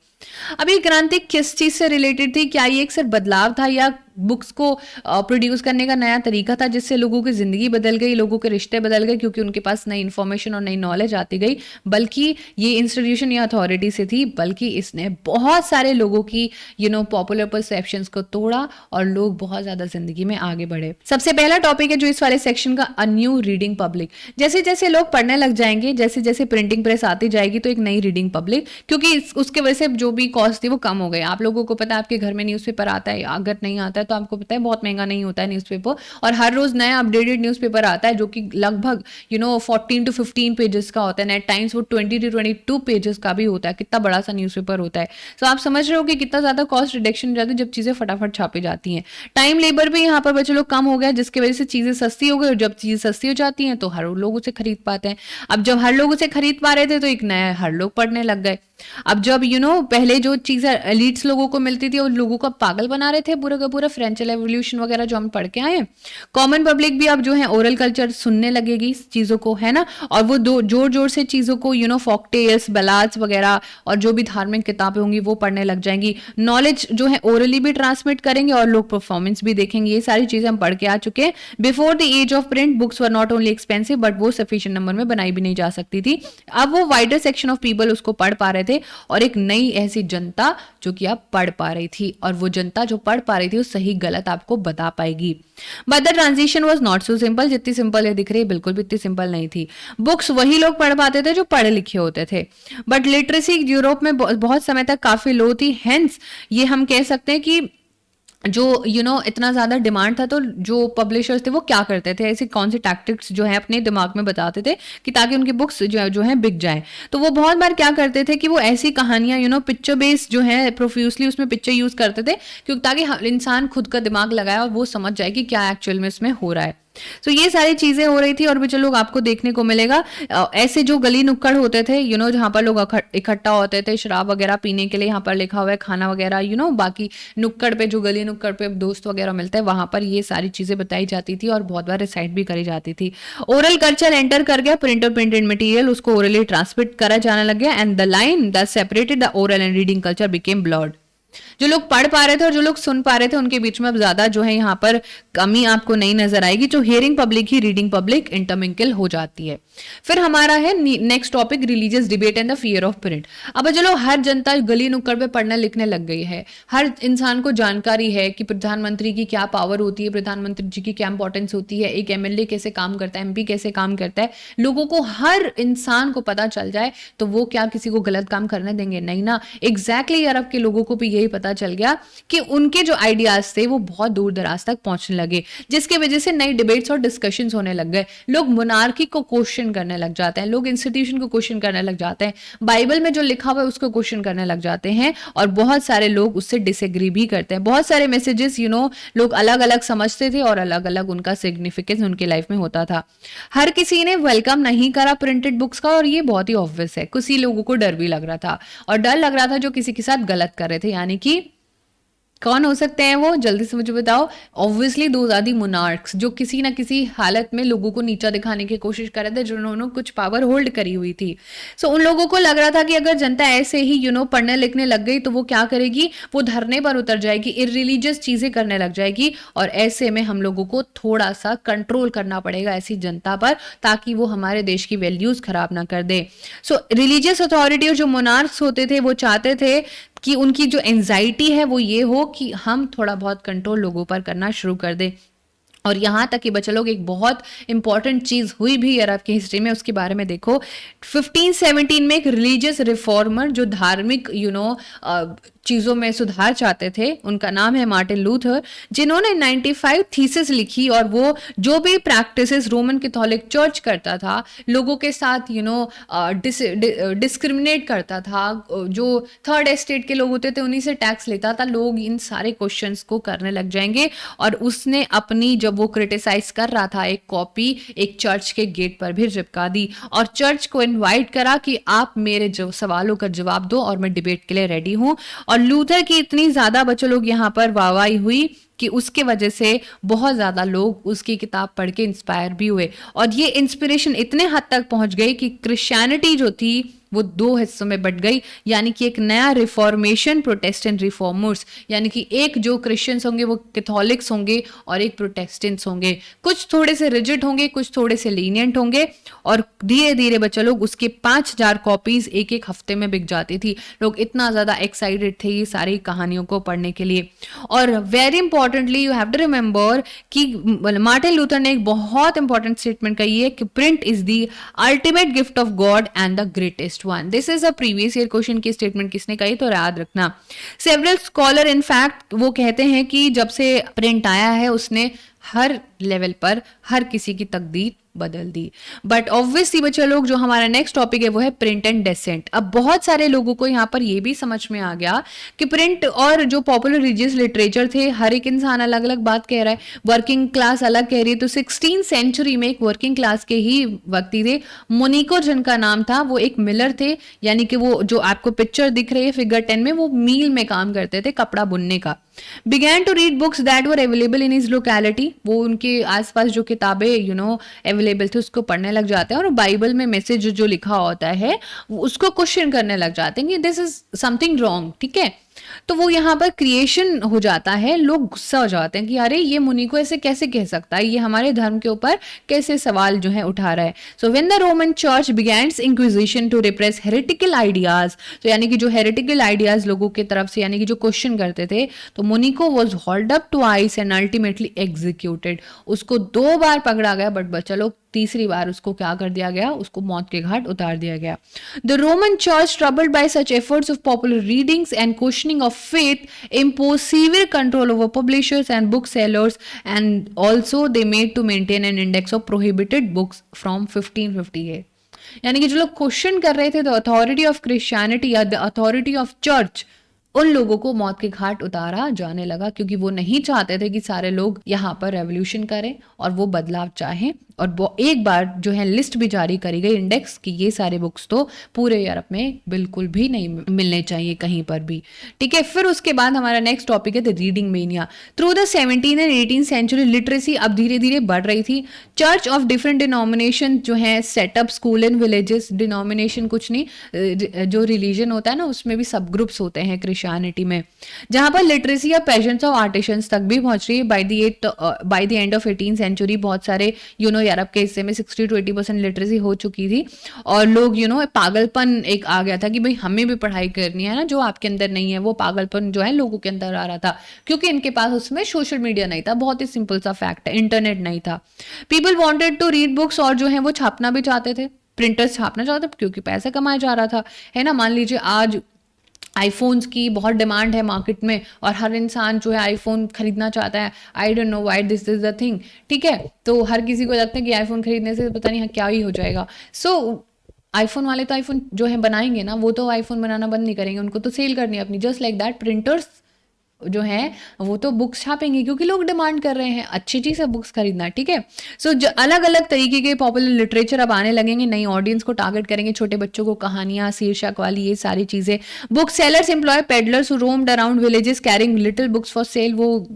अब ये क्रांति किस चीज से रिलेटेड थी? क्या ये एक सिर्फ बदलाव था, या बुक्स को प्रोड्यूस करने का नया तरीका था जिससे लोगों की जिंदगी बदल गई, लोगों के रिश्ते बदल गए क्योंकि उनके पास नई इन्फॉर्मेशन और नई नॉलेज आती गई? बल्कि ये इंस्टीट्यूशन या अथॉरिटी से थी, बल्कि इसने बहुत सारे लोगों की पॉपुलर परसेप्शंस को तोड़ा और लोग बहुत ज्यादा जिंदगी में आगे बढ़े। सबसे पहले पहला टॉपिक है जो इस वाले सेक्शन का, अ न्यू रीडिंग पब्लिक। जैसे जैसे लोग पढ़ने लग जाएंगे, जैसे जैसे प्रिंटिंग प्रेस आती जाएगी, तो एक नई रीडिंग पब्लिक, क्योंकि उसके वजह से जो भी कॉस्ट थी वो कम हो गई। आप लोगों को पता है आपके घर में न्यूज़पेपर आता है, अगर नहीं आता है तो आपको पता है बहुत महंगा नहीं होता है न्यूज़पेपर, और हर रोज नया अपडेटेड न्यूज़पेपर आता है जो कि लगभग 14 to 15 पेजेस का होता है। नेट टाइम्स वो 20 to 22 पेजेस का भी होता है। कितना बड़ा सा न्यूज़पेपर होता है। तो आप समझ रहे हो कि कितना ज्यादा कॉस्ट रिडक्शन हो जाती है जब चीजें फटाफट छापी जाती हैं। टाइम लेबर भी यहाँ पर बच्चे लोग कम हो गया, जिसकी वजह से चीजें सस्ती हो गई, और जब चीजें सस्ती हो जाती हैं तो हर लोग उसे खरीद पाते हैं। अब जब हर लोग उसे खरीद पा रहे थे तो एक नया हर लोग पढ़ने लग गए। अब जब पहले जो चीजें एलिट्स लोगों को मिलती थी, उन लोगों को पागल बना रहे थे पूरा का पूरा, फ्रेंच रेवोल्यूशन वगैरह जो हम पढ़ के आए हैं। कॉमन पब्लिक भी अब जो है ओरल कल्चर सुनने लगेगी चीजों को, है ना, और वो जोर जोर से चीजों को फॉक टेल्स, बलाड्स वगैरह और जो भी धार्मिक किताबें होंगी वो पढ़ने लग जाएंगी। नॉलेज जो है ओरली भी ट्रांसमिट करेंगे और लोग परफॉर्मेंस भी देखेंगे। ये सारी चीजें हम पढ़ के आ चुके हैं। Before the age of print books were not only expensive, but वो सफिशिएंट नंबर में बनाई भी नहीं जा सकती थी। अब वो वाइडर सेक्शन ऑफ पीपल उसको पढ़ पा रहे थे, और एक नई ऐसी जनता जो कि अब पढ़ पा रही थी, और वो जनता जो पढ़ पा रही थी वो सही गलत आपको बता पाएगी। But the transition was not so simple. जितनी सिंपल ये दिख रही है बिल्कुल भी इतनी सिंपल नहीं थी। बुक्स वही लोग पढ़ पाते थे जो पढ़े लिखे होते थे, बट लिटरेसी यूरोप में बहुत समय तक काफी लो थी। हेंस ये हम कह सकते हैं कि जो इतना ज्यादा डिमांड था, तो जो पब्लिशर्स थे वो क्या करते थे, ऐसे कौन से टैक्टिक्स जो है अपने दिमाग में बताते थे कि ताकि उनकी बुक्स जो है बिक जाए। तो वो बहुत बार क्या करते थे कि वो ऐसी कहानियां पिक्चर बेस्ड जो है प्रोफ्यूसली उसमें पिक्चर यूज करते थे, क्योंकि ताकि इंसान खुद का दिमाग लगाए और वो समझ जाए कि क्या एक्चुअल में इसमें हो रहा है। तो ये सारी चीजें हो रही थी, और भी लोग आपको देखने को मिलेगा। ऐसे जो गली नुक्कड़ होते थे जहाँ पर लोग इकट्ठा होते थे शराब वगैरह पीने के लिए, यहाँ पर लिखा हुआ है खाना वगैरह बाकी नुक्कड़ पे, जो गली नुक्कड़ पे दोस्त वगैरह मिलते हैं, वहां पर ये सारी चीजें बताई जाती थी और बहुत बार रिसाइट भी करी जाती थी। ओरल कल्चर एंटर कर गया, प्रिंट और प्रिंटेड मटेरियल उसको ओरली ट्रांसमिट करा जाने लग गया, and the line that separated the oral and reading culture became blurred. जो लोग पढ़ पा रहे थे और जो लोग सुन पा रहे थे उनके बीच में अब ज्यादा जो है यहाँ पर कमी आपको नहीं नजर आएगी। जो हियरिंग पब्लिक ही रीडिंग पब्लिक इंटरमिंकल हो जाती है। फिर हमारा है next topic, religious debate and the fear of print. अब चलो हर जनता गली नुक्कड़ पे पढ़ने लिखने लग गई है। हर इंसान को जानकारी है कि प्रधानमंत्री की क्या पावर होती है, प्रधानमंत्री जी की क्या इंपॉर्टेंस होती है, एक एमएलए कैसे काम करता है, एमपी कैसे काम करता है। लोगों को, हर इंसान को पता चल जाए तो वो क्या किसी को गलत काम करने देंगे? नहीं ना। एग्जैक्टली अरब के लोगों को भी यही पता चल गया कि उनके जो आइडियाज थे वो बहुत दूर दराज तक पहुंचने लगे, जिसकी वजह से नई डिबेट्स और डिस्कशंस होने लग गए। लोग मोनार्की को क्वेश्चन करने लग जाते हैं, लोग इंस्टीट्यूशन को क्वेश्चन करने लग जाते हैं, बाइबल में जो लिखा हुआ है उसको क्वेश्चन करने लग जाते हैं, और बहुत सारे लोग उससे डिसएग्री भी करते हैं। बहुत सारे मैसेजेस लोग अलग अलग समझते थे और अलग अलग उनका सिग्निफिकेंस उनके लाइफ में होता था। हर किसी ने वेलकम नहीं करा प्रिंटेड बुक्स का, और ये बहुत ही ऑब्वियस है। कुछ ही लोगों को डर भी लग रहा था, और डर लग रहा था जो किसी के साथ गलत कर रहे थे। यानी कि कौन हो सकते हैं वो, जल्दी से मुझे बताओ। Obviously those are the monarchs, जो किसी ना किसी हालत में लोगों को नीचा दिखाने की कोशिश कर रहे थे, जिन्होंने कुछ पावर होल्ड करी हुई थी। सो उन लोगों को लग रहा था कि अगर जनता ऐसे ही पढ़ने लिखने लग गई तो वो क्या करेगी, वो धरने पर उतर जाएगी, इररिलीजियस चीजें करने लग जाएगी, और ऐसे में हम लोगों को थोड़ा सा कंट्रोल करना पड़ेगा ऐसी जनता पर, ताकि वो हमारे देश की वैल्यूज खराब ना कर दे। सो रिलीजियस अथॉरिटी और जो मोनार्क्स होते थे वो चाहते थे कि उनकी जो एंजाइटी है वो ये हो कि हम थोड़ा बहुत कंट्रोल लोगों पर करना शुरू कर दें। और यहाँ तक कि बच्चे लोग, एक बहुत इंपॉर्टेंट चीज हुई भी अरब की हिस्ट्री में, उसके बारे में देखो। 1517 में एक रिलीजियस रिफॉर्मर जो धार्मिक चीजों में सुधार चाहते थे, उनका नाम है मार्टिन लूथर, जिन्होंने 95 थीसिस लिखी, और वो जो भी प्रैक्टिसेस रोमन कैथोलिक चर्च करता था, लोगों के साथ डिस्क्रिमिनेट करता था, जो थर्ड एस्टेट के लोग होते थे उन्हीं से टैक्स लेता था, लोग इन सारे क्वेश्चंस को करने लग जाएंगे। और उसने अपनी, जब वो क्रिटिसाइज कर रहा था, एक कॉपी एक चर्च के गेट पर भी चिपका दी, और चर्च को इनवाइट करा कि आप मेरे सवालों का जवाब दो और मैं डिबेट के लिए रेडी हूं। और लूथर की इतनी ज्यादा बच्चे लोग यहाँ पर वाहवाही हुई कि उसके वजह से बहुत ज्यादा लोग उसकी किताब पढ़ के इंस्पायर भी हुए, और ये इंस्पिरेशन इतने हद तक पहुंच गई कि क्रिश्चियनिटी जो थी वो दो हिस्सों में बट गई, यानी कि एक नया रिफॉर्मेशन, प्रोटेस्टेंट रिफॉर्मर्स, यानी कि एक जो क्रिश्चियंस होंगे वो कैथोलिक्स होंगे और एक प्रोटेस्टेंट्स होंगे। कुछ थोड़े से रिजिड होंगे, कुछ थोड़े से लीनियंट होंगे, और धीरे धीरे बच्चा लोग उसके 5000 कॉपीज एक एक हफ्ते में बिक जाती थी। लोग इतना ज्यादा एक्साइटेड थे ये सारी कहानियों को पढ़ने के लिए। और very importantly you have to remember कि मार्टिन लूथर ने एक बहुत इंपॉर्टेंट स्टेटमेंट कही है कि print is the ultimate gift of God and the greatest one. This is a previous year question की स्टेटमेंट किसने कही, तो याद रखना। सेवरल स्कॉलर इनफैक्ट वो कहते हैं कि जब से प्रिंट आया है उसने हर लेवल पर हर किसी की तकदीर बदल दी। बट ऑब्वियसली बच्चे लोग, जो हमारा नेक्स्ट टॉपिक है वो है प्रिंट एंड डेसेंट। अब बहुत सारे लोगों को यहाँ पर ये भी समझ में आ गया कि प्रिंट और जो पॉपुलर रिलीजियस लिटरेचर थे, हर एक इंसान अलग अलग बात कह रहा है, वर्किंग क्लास अलग कह रही है। तो 16th सेंचुरी में एक वर्किंग क्लास के ही व्यक्ति थे, मोनिको जिनका नाम था, वो एक मिलर थे, यानी कि वो जो आपको पिक्चर दिख रही है फिगर 10 में, वो मील में काम करते थे, कपड़ा बुनने का। began to read books that were available in his locality, वो उनके आसपास जो किताबें अवेलेबल थे उसको पढ़ने लग जाते हैं, और बाइबल में मैसेज जो लिखा होता है उसको क्वेश्चन करने लग जाते हैं कि दिस इज समथिंग रॉन्ग, ठीक है। तो वो यहाँ पर क्रिएशन हो जाता है, लोग गुस्सा हो जाते हैं कि अरे ये मुनि को ऐसे कैसे कह सकता है, ये हमारे धर्म के ऊपर कैसे सवाल जो है उठा रहा है। So when the Roman church begins inquisition to repress heretical ideas, तो यानी कि जो हेरेटिकल आइडियाज लोगों की तरफ से यानी कि जो क्वेश्चन करते थे, तो मुनिको was hold up twice and ultimately executed. उसको 2 बार पकड़ा गया, बट बच्चा लोग तीसरी बार उसको क्या कर दिया गया, उसको मौत के घाट उतार दिया गया। The Roman church, troubled bye such efforts of popular readings and questioning of faith, imposed severe control over publishers and booksellers, and also they made to maintain an index of prohibited books from 1558। यानी कि जो लोग question कर रहे थे the authority of Christianity या the authority of church, उन लोगों को मौत के घाट उतारा जाने लगा, क्योंकि वो नहीं चाहते थे कि सारे लोग यहाँ पर रेवोल्यूशन करें और वो बदलाव चाहें। और वो एक बार जो है लिस्ट भी जारी करी गई, इंडेक्स, कि ये सारे बुक्स तो पूरे यूरोप में बिल्कुल भी नहीं मिलने चाहिए कहीं पर भी, ठीक है। फिर उसके बाद हमारा नेक्स्ट टॉपिक है the reading mania. Through the 17th and 18th century literacy अब धीरे धीरे बढ़ रही थी। चर्च ऑफ डिफरेंट डिनोमिनेशन जो है setup school in villages, denomination कुछ नहीं, जो रिलीजन होता है ना उसमें भी सब ग्रुप्स होते हैं क्रिश्चियनिटी में, जहां पर लिटरेसी या पेशेंस ऑफ आर्टिशंस तक भी पहुंच रही है। By the end of 18th century बहुत सारे यूरोप के हिस्से में 60 to 80% लिटरेसी हो चुकी थी, और लोग पागलपन एक आ गया था कि भाई हमें भी पढ़ाई करनी है ना, जो आपके अंदर नहीं है वो पागलपन जो है लोगों के अंदर आ रहा था, क्योंकि इनके पास उसमें सोशल मीडिया नहीं था। बहुत ही सिंपल सा फैक्ट है, इंटरनेट नहीं था। People wanted to read books, और जो है वो छापना भी चाहते थे, प्रिंटर्स छापना चाहते थे क्योंकि पैसा कमाया जा रहा था, है ना। मान लीजिए आज आईफोन्स की बहुत डिमांड है मार्केट में, और हर इंसान जो है आईफोन खरीदना चाहता है। I don't know why this is the thing, ठीक है। तो हर किसी को लगता है कि आईफोन खरीदने से पता नहीं क्या ही हो जाएगा। सो आईफोन वाले तो आईफोन जो है बनाएंगे ना, वो तो आईफोन बनाना बंद नहीं करेंगे, उनको तो सेल करनी है अपनी। जस्ट लाइक दैट प्रिंटर्स जो है वो तो बुक्स छापेंगे, क्योंकि लोग डिमांड कर रहे हैं, अच्छी चीज़ है बुक्स खरीदना, ठीक है। सो अलग अलग तरीके के पॉपुलर लिटरेचर अब आने लगेंगे, नई ऑडियंस को टारगेट करेंगे, छोटे बच्चों को कहानियां, शीर्षक वाली ये सारी चीज़ें। Book sellers employ peddlers who roamed around villages carrying little books for sale. वो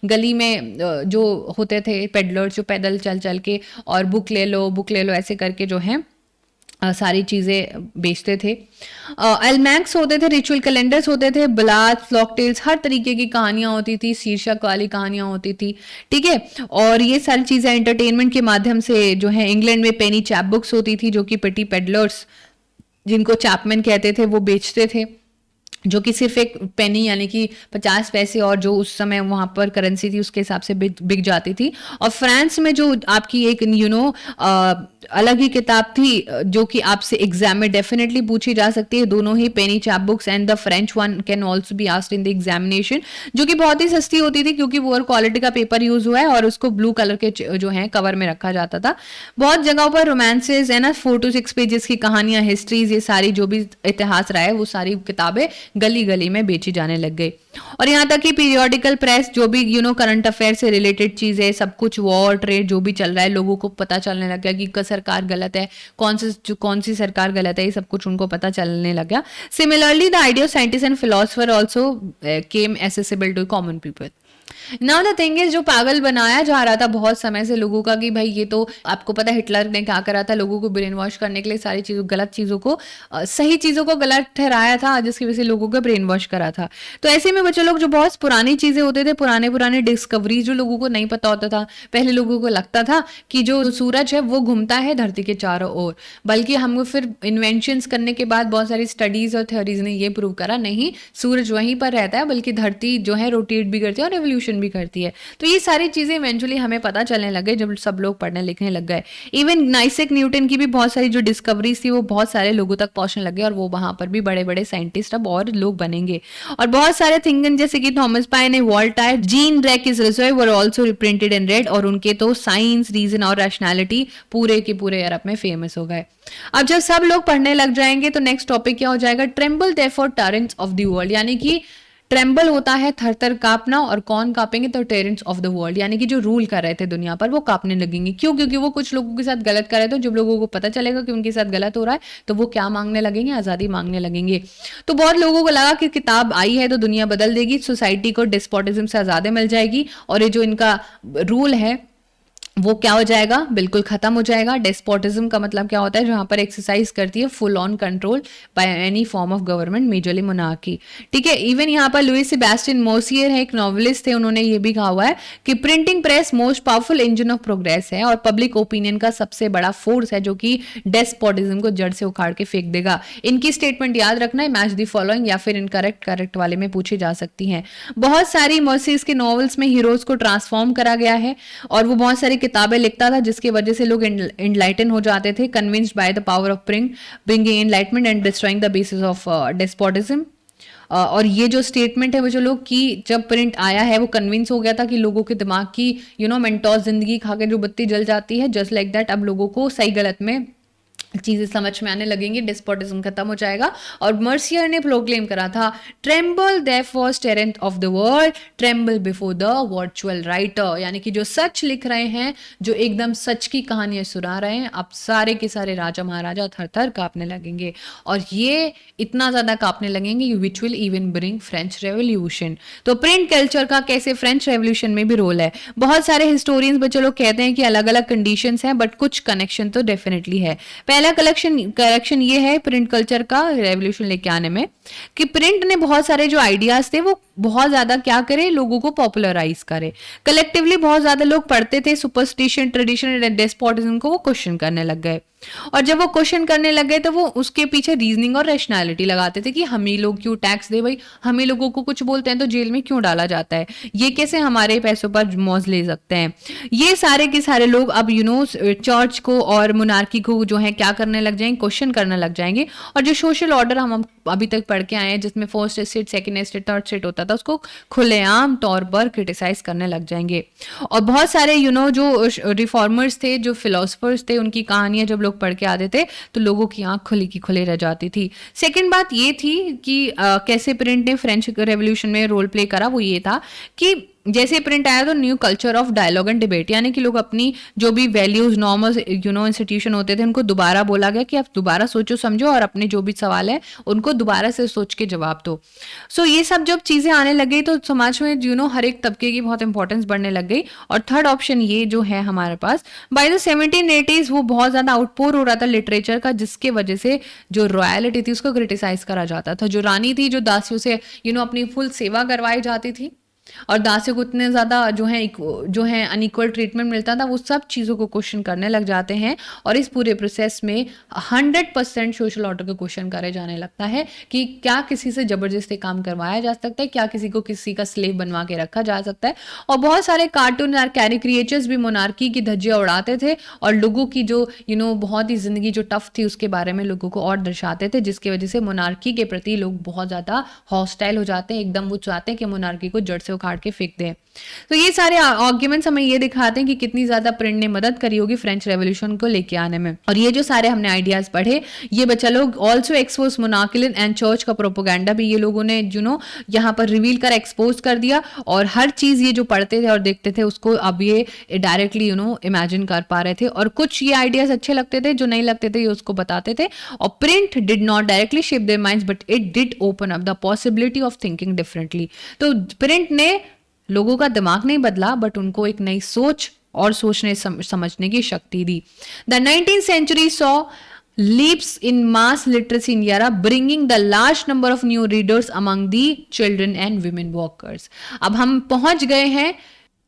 गली में जो होते थे पेडलर्स, जो पैदल चल चल के और बुक ले लो ऐसे करके जो है सारी चीज़ें बेचते थे। एल्मैक्स होते थे, रिचुअल कैलेंडर्स होते थे, बलाद, फ्लॉक टेल्स, हर तरीके की कहानियाँ होती थी, शीर्षक वाली कहानियाँ होती थी, ठीक है। और ये सारी चीज़ें एंटरटेनमेंट के माध्यम से जो है, इंग्लैंड में पेनी चैप बुक्स होती थी, जो कि पेटी पेडलर्स, जिनको चैपमैन कहते थे, वो बेचते थे, जो कि सिर्फ एक पेनी यानी कि 50 पैसे, और जो उस समय वहाँ पर करेंसी थी उसके हिसाब से बिक जाती थी। और फ्रांस में जो आपकी एक अलग ही किताब थी जो कि आपसे एग्जाम में डेफिनेटली पूछी जा सकती है, दोनों ही penny chap books and the French one can also be asked in the examination, जो कि बहुत ही सस्ती होती थी क्योंकि वो क्वालिटी का पेपर यूज हुआ है, और उसको ब्लू कलर के जो है कवर में रखा जाता था। बहुत जगहों पर रोमांसेस है ना, 4 to 6 पेजेस की कहानियां, हिस्ट्रीज, ये सारी जो भी इतिहास रहा है वो सारी किताबें गली गली में बेची जाने लग गई। और यहाँ तक कि पीरियोडिकल प्रेस, जो भी करंट अफेयर से रिलेटेड चीजें, सब कुछ, वॉर, ट्रेड, जो भी चल रहा है, लोगों को पता चलने लग गया कि सरकार गलत है, कौन सी सरकार गलत है, ये सब कुछ उनको पता चलने लग गया। Similarly the idea of scientist and philosopher also came accessible to common people. Now the thing is, जो पागल बनाया जा रहा था बहुत समय से लोगों का कि भाई ये तो आपको पता है हिटलर ने क्या करा था, लोगों को ब्रेन वॉश करने के लिए सारी चीज़ों गलत चीज़ों को सही चीज़ों को गलत ठहराया था, जिसकी वजह से लोगों को ब्रेन वॉश करा था। तो ऐसे में बच्चे लोग जो बहुत पुरानी चीज़ें होते थे, पुराने पुराने डिस्कवरीज जो लोगों को नहीं पता होता था, पहले लोगों को लगता था कि जो सूरज है वो घूमता है धरती के चारों ओर, बल्कि हमको फिर इन्वेंशंस करने के बाद बहुत सारी स्टडीज और थ्योरीज ने ये प्रूव करा नहीं, सूरज वहीं पर रहता है, बल्कि धरती जो है रोटेट भी करती है और रेवोल्यूशन भी करती है। तो ये सारी चीज़ें इवेंचुअली हमें पता चलने लगे जब सब लोग पढ़ने लिखने लग गए। इवन आइजैक न्यूटन की भी बहुत सारी जो डिस्कवरीज थी वो बहुत सारे लोगों तक पहुंचने लगे, और वो वहां पर भी बड़े बड़े साइंटिस्ट अब और लोग बनेंगे। और बहुत सारे थिंकन जैसे कि थॉमस पाइन ने वॉल्टायर, जीन रेक is reserve were also reprinted in red, और उनके तो साइंस, रीजन और रैशनैलिटी पूरे के पूरे यूरोप में फेमस हो गए। अब जब सब लोग पढ़ने लग जाएंगे तो नेक्स्ट टॉपिक क्या हो जाएगा, tremble therefore tyrants of the world, यानी कि ट्रेम्बल होता है थर थर कांपना, और कौन कांपेंगे तो टेरेंट्स ऑफ द वर्ल्ड, यानी कि जो रूल कर रहे थे दुनिया पर वो कांपने लगेंगे। क्यों? क्योंकि वो कुछ लोगों के साथ गलत कर रहे थे, जब लोगों को पता चलेगा कि उनके साथ गलत हो रहा है तो वो क्या मांगने लगेंगे, आज़ादी मांगने लगेंगे। तो बहुत लोगों को लगा कि किताब आई है तो दुनिया बदल देगी, सोसाइटी को डिस्पोटिज्म से आज़ादी मिल जाएगी, और ये जो इनका रूल है वो क्या हो जाएगा, बिल्कुल खत्म हो जाएगा। डेस्पोटिज्म का मतलब क्या होता है, जहां पर एक्सरसाइज करती है full on control by any form of government, majorly monarchy. ठीक है, इवन यहाँ पर लुइस सेबेस्टियन मोसियर है, एक नॉवलिस्ट थे, उन्होंने ये भी कहा हुआ है कि printing press most powerful engine of progress है और पब्लिक ओपिनियन का सबसे बड़ा फोर्स है जो कि डेस्पोटिज्म को जड़ से उखाड़ के फेंक देगा। इनकी स्टेटमेंट याद रखना है, मैच द फॉलोइंग या फिर इनकरेक्ट करेक्ट वाले में पूछी जा सकती हैं। बहुत सारी मोसिस के नॉवेल्स में हीरोज को ट्रांसफॉर्म करा गया है, और वो बहुत सारी किताबें लिखता था जिसकी वजह से लोग एनलाइटन हो जाते थे, convinced by the power of bringing enlightenment and destroying the basis of despotism. और ये जो स्टेटमेंट है वो जो लोग की जब प्रिंट आया है वो कन्विंस हो गया था कि लोगों के दिमाग की मेंटोस जिंदगी खा के जो बत्ती जल जाती है, जस्ट लाइक दैट अब लोगों को सही गलत में चीजें समझ में आने लगेंगी, डिस्पोटिज्म खत्म हो जाएगा। और मर्सियर ने प्रोक्लेम करा था, tremble therefore terrain of the world, tremble before the virtual writer, यानी कि जो सच लिख रहे हैं, जो एकदम सच की कहानियां सुना रहे हैं, अब सारे के सारे राजा महाराजा थर थर कांपने लगेंगे, और ये इतना ज्यादा कांपने लगेंगे which will even bring French revolution. तो प्रिंट कल्चर का कैसे फ्रेंच रेवोल्यूशन में भी रोल है। बहुत सारे हिस्टोरियंस बच्चे लोग कहते हैं कि अलग अलग कंडीशंस हैं, बट कुछ कनेक्शन तो डेफिनेटली है। पहला करेक्शन ये है प्रिंट कल्चर का रेवोल्यूशन लेके आने में, कि प्रिंट ने बहुत सारे जो आइडियाज थे वो बहुत ज्यादा क्या करे, लोगों को पॉपुलराइज करे। कलेक्टिवली बहुत ज्यादा लोग पढ़ते थे, सुपरस्टिशन, ट्रेडिशन, डेस्पोटिज्म को वो क्वेश्चन करने लग गए, और जब वो क्वेश्चन करने लग गए तो वो उसके पीछे रीजनिंग और रैशनैलिटी लगाते थे कि हम ही लोग क्यों टैक्स दे, भाई हम ही लोगों को कुछ बोलते हैं तो जेल में क्यों डाला जाता है, ये कैसे हमारे पैसों पर मौज ले सकते हैं। ये सारे के सारे लोग अब चर्च को और मोनार्की को जो है क्या करने लग जाएंगे, क्वेश्चन करने लग जाएंगे। और जो सोशल ऑर्डर हम अभी तक पढ़ के आए हैं जिसमें first estate, second estate, third estate होता था, उसको खुलेआम तौर पर क्रिटिसाइज करने लग जाएंगे। और बहुत सारे जो रिफॉर्मर्स थे, जो फिलोसफर्स थे, उनकी कहानियां जब लोग पढ़ के आते थे तो लोगों की आंख खुली की खुले रह जाती थी। सेकंड बात ये थी कि कैसे प्रिंट ने फ्रेंच रेवोल्यूशन में रोल प्ले करा, वो ये था कि जैसे प्रिंट आया तो new culture of dialogue and debate, यानी कि लोग अपनी जो भी वैल्यूज, नॉर्मल इंस्टीट्यूशन होते थे उनको दोबारा बोला गया कि आप दोबारा सोचो समझो और अपने जो भी सवाल है उनको दोबारा से सोच के जवाब दो। सो ये सब जब चीजें आने लगी तो समाज में हर एक तबके की बहुत इंपॉर्टेंस बढ़ने लग गई। और थर्ड ऑप्शन ये जो है हमारे पास, बाय द 1780s वो बहुत ज्यादा आउटपोर हो रहा था लिटरेचर का, जिसके वजह से जो रॉयलिटी थी उसको क्रिटिसाइज करा जाता था। जो रानी थी, जो दासियों से अपनी फुल सेवा करवाई जाती थी, और दासियों को इतने ज्यादा जो है अनइक्वल ट्रीटमेंट मिलता था, वो सब चीजों को क्वेश्चन करने लग जाते हैं। और इस पूरे प्रोसेस में 100% सोशल ऑर्डर का क्वेश्चन करे जाने लगता है कि क्या किसी से जबरदस्ती काम करवाया जा सकता है, क्या किसी को किसी का स्लेव बनवा के रखा जा सकता है। और बहुत सारे कार्टून और कैरिक्रिएचर्स भी मोनार्की की धज्जियां उड़ाते थे, और लोगों की जो बहुत ही जिंदगी जो टफ थी उसके बारे में लोगों को और दर्शाते थे, जिसकी वजह से मोनार्की के प्रति लोग बहुत ज्यादा हॉस्टाइल हो जाते हैं। एकदम वो चाहते हैं कि मोनार्की को जड़ से उखाड़ के फेंक दें। तो ये सारे आर्ग्यूमेंट्स हमें ये दिखाते हैं कि कितनी ज्यादा प्रिंट ने मदद करी होगी फ्रेंच रेवोल्यूशन को लेके आने में। और ये जो सारे हमने आइडियाज पढ़े, ये बच्चा लोग also expose monarchy and church का प्रोपोगेंडा भी ये लोगों ने यहाँ पर रिवील कर एक्सपोज कर दिया। और हर चीज ये जो पढ़ते थे और देखते थे उसको अब ये डायरेक्टली इमेजिन कर पा रहे थे। और कुछ ये आइडियाज अच्छे लगते थे, जो नहीं लगते थे ये उसको बताते थे। और print did not directly shape their minds, but it did open up the possibility of thinking differently. तो प्रिंट ने लोगों का दिमाग नहीं बदला, बट उनको एक नई सोच और सोचने समझने की शक्ति दी। The 19th century saw leaps in mass literacy in Europe, bringing the large number of new readers among the children and women workers. अब हम पहुंच गए हैं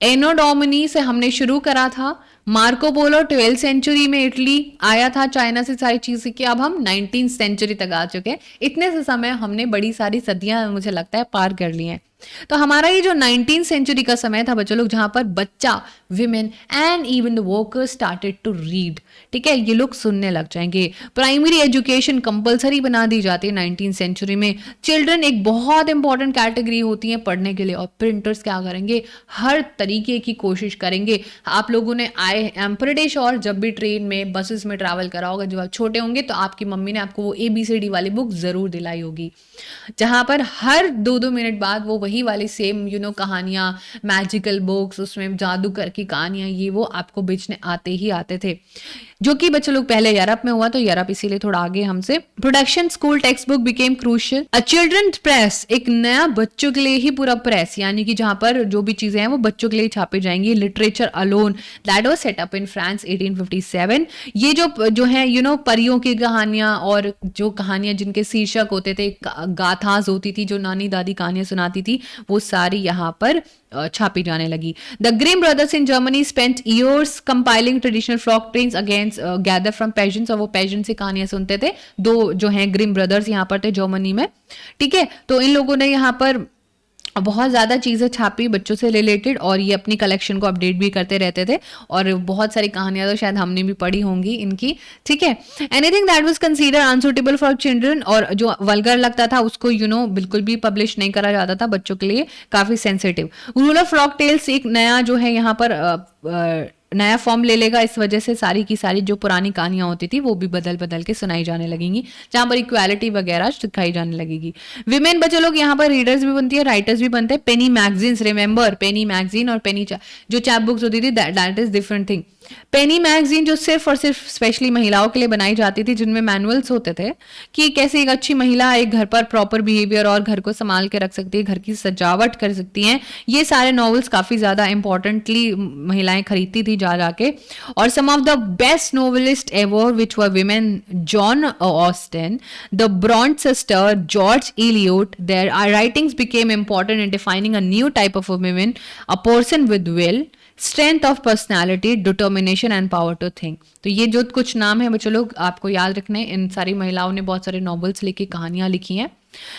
एनो डोमिनी से, हमने शुरू करा था। मार्को पोलो 12th सेंचुरी में इटली आया था चाइना से सारी चीज सीखी। अब हम 19th सेंचुरी तक आ चुके हैं। इतने से समय हमने बड़ी सारी सदियां मुझे लगता है पार कर ली हैं। तो हमारा ये जो 19th सेंचुरी का समय था बच्चों लोग, जहां पर बच्चा, women and even the workers started to read, ठीक है, ये लोग सुनने लग जाएंगे। प्राइमरी एजुकेशन कंपलसरी बना दी जाती है 19th सेंचुरी में। चिल्ड्रन एक बहुत इंपॉर्टेंट कैटेगरी होती है पढ़ने के लिए, और प्रिंटर्स क्या करेंगे, हर तरीके की कोशिश करेंगे। आप लोगों ने आई एम प्रीटी श्योर जब भी ट्रेन में, बसेस में ट्रैवल करा होगा, जब आप छोटे होंगे तो आपकी मम्मी ने आपको वो ABCD वाली बुक जरूर दिलाई होगी, जहां पर हर 2-2 मिनट बाद वो वही वाली सेम कहानियां, मैजिकल बुक्स, उसमें जादू करके कहानियां, ये वो आपको बेचने आते ही आते थे, जो कि बच्चे लोग पहले यूरोप में हुआ, तो यूरोप इसीलिए थोड़ा आगे हमसे। Production school text book became crucial. A children press, एक नया बच्चों के लिए ही पूरा प्रेस, यानी कि जहां पर जो भी चीजें हैं वो बच्चों के लिए छापी जाएंगी। Literature alone, that was set up in France 1857। ये जो है परियों की कहानियां और जो कहानियां जिनके शीर्षक होते थे, गाथास होती थी, जो नानी दादी कहानियां सुनाती थी, वो सारी यहाँ पर छापी जाने लगी। The Grimm brothers in Germany spent years compiling traditional folk trains against gather from peasants, और वो पेजेंट से कहानियां सुनते थे। 2 जो हैं ग्रिम ब्रदर्स यहाँ पर थे जर्मनी में, ठीक है। तो इन लोगों ने यहाँ पर बहुत ज़्यादा चीज़ें छापी बच्चों से रिलेटेड, और ये अपनी कलेक्शन को अपडेट भी करते रहते थे, और बहुत सारी कहानियां तो शायद हमने भी पढ़ी होंगी इनकी, ठीक है। Anything that was consider unsuitable for children, और जो वल्गर लगता था उसको बिल्कुल भी पब्लिश नहीं करा जाता था, बच्चों के लिए काफ़ी sensitive. Rule of folk tales एक नया जो है यहाँ पर नया फॉर्म ले लेगा, इस वजह से सारी की सारी जो पुरानी कहानियां होती थी वो भी बदल बदल के सुनाई जाने लगेंगी, जहां पर इक्वालिटी वगैरह सिखाई जाने लगेगी। विमेन बच्चे लोग यहाँ पर रीडर्स भी बनती है, राइटर्स भी बनते हैं। पेनी मैगजीन्स, रिमेंबर पेनी मैगजीन और पेनी जो चैप बुक्स होती थी, that is different thing. Penney magazine जो सिर्फ और सिर्फ स्पेशली महिलाओं के लिए बनाई जाती थी, जिनमें मैनुअल्स होते थे कि कैसे एक अच्छी महिला एक घर पर प्रॉपर बिहेवियर और घर को संभाल के रख सकती है, घर की सजावट कर सकती हैं। ये सारे नॉवेल्स काफी ज्यादा इंपॉर्टेंटली महिलाएं खरीदती थी जा जाके। और some of the best novelists ever which were women, John Austen, the Bronte sister, George Eliot, their writings became important in defining a new type of women, a person with will, strength of personality, determination and power to think. तो ये जो कुछ नाम है बच्चों लोग आपको याद रखने, इन सारी महिलाओं ने बहुत सारे नॉवेल्स लिखी, कहानियां लिखी हैं,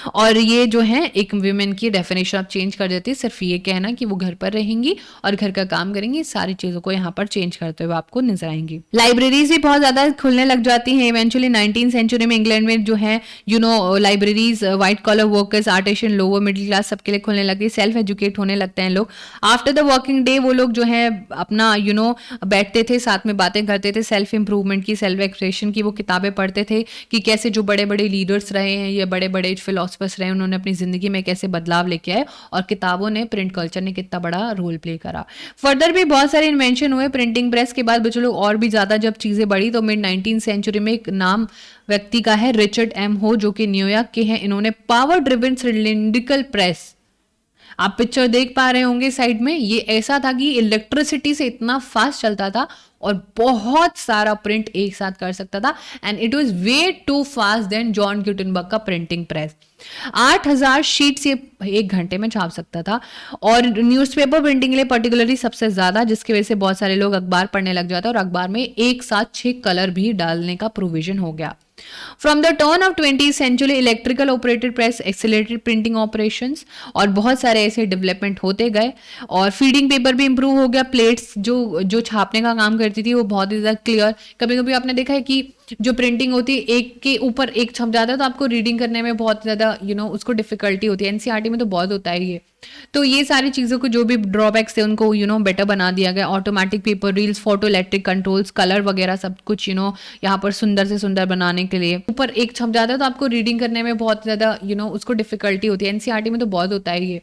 और ये जो है एक विमेन की डेफिनेशन आप चेंज कर देती है। सिर्फ ये कहना कि वो घर पर रहेंगी और घर का काम करेंगी, सारी चीजों को यहाँ पर चेंज करते हुए आपको नजर आएंगी। लाइब्रेरीज भी बहुत ज्यादा खुलने लग जाती हैं इवेंचुअली 19th सेंचुरी में। इंग्लैंड में जो है libraries white collar workers, artisans, lower middle class सबके लिए खुलने लगती है। सेल्फ एजुकेट होने लगते हैं लोग। आफ्टर द वर्किंग डे वो लोग जो है अपना बैठते थे, साथ में बातें करते थे, सेल्फ इंप्रूवमेंट की, सेल्फ एक्सप्रेशन की वो किताबें पढ़ते थे कि कैसे जो बड़े बड़े लीडर्स रहे हैं या बड़े बड़े फिलोसफर्स रहे, उन्होंने अपनी जिंदगी में कैसे बदलाव लेके आए, और किताबों ने, प्रिंट कल्चर ने कितना बड़ा रोल प्ले करा। फर्दर भी बहुत सारे इन्वेंशन हुए प्रिंटिंग प्रेस के बाद बच्चों लोग, और भी ज्यादा जब चीजें बढ़ी तो मिड 19th सेंचुरी में एक नाम व्यक्ति का है, रिचर्ड एम हो, जो कि न्यूयॉर्क के हैं। इन्होंने पावर ड्रिवन सिलिंड्रिकल प्रेस, आप पिक्चर देख पा रहे होंगे साइड में, ये ऐसा था कि इलेक्ट्रिसिटी से इतना फास्ट चलता था और बहुत सारा प्रिंट एक साथ कर सकता था, and it was way too fast then John Gutenberg का प्रिंटिंग प्रेस। 8000 शीट्स ये 1 घंटे में छाप सकता था, और न्यूज़पेपर प्रिंटिंग के लिए पर्टिकुलरली सबसे ज्यादा, जिसकी वजह से बहुत सारे लोग अखबार पढ़ने लग जाते हैं, और अखबार में एक साथ 6 कलर भी डालने का प्रोविजन हो गया। From the turn of 20th century, electrical operated press accelerated printing operations, और बहुत सारे ऐसे डेवलपमेंट होते गए, और फीडिंग पेपर भी इंप्रूव हो गया। प्लेट्स जो छापने का काम करती थी वो बहुत ही ज्यादा क्लियर। कभी कभी आपने देखा है कि जो प्रिंटिंग होती है एक के ऊपर एक छप जाता है, तो आपको रीडिंग करने में बहुत ज्यादा उसको डिफिकल्टी होती है। एनसीईआरटी में तो बहुत होता है ये। तो ये सारी चीजों को जो भी ड्रॉबैक्स थे उनको बेटर बना दिया गया। Automatic paper reels, photo electric controls, colour वगैरह सब कुछ यहाँ पर सुंदर से सुंदर बनाने के लिए। ऊपर एक छप जाता है तो आपको रीडिंग करने में बहुत ज्यादा उसको डिफिकल्टी होती है। एनसीईआरटी में तो बहुत होता है ये।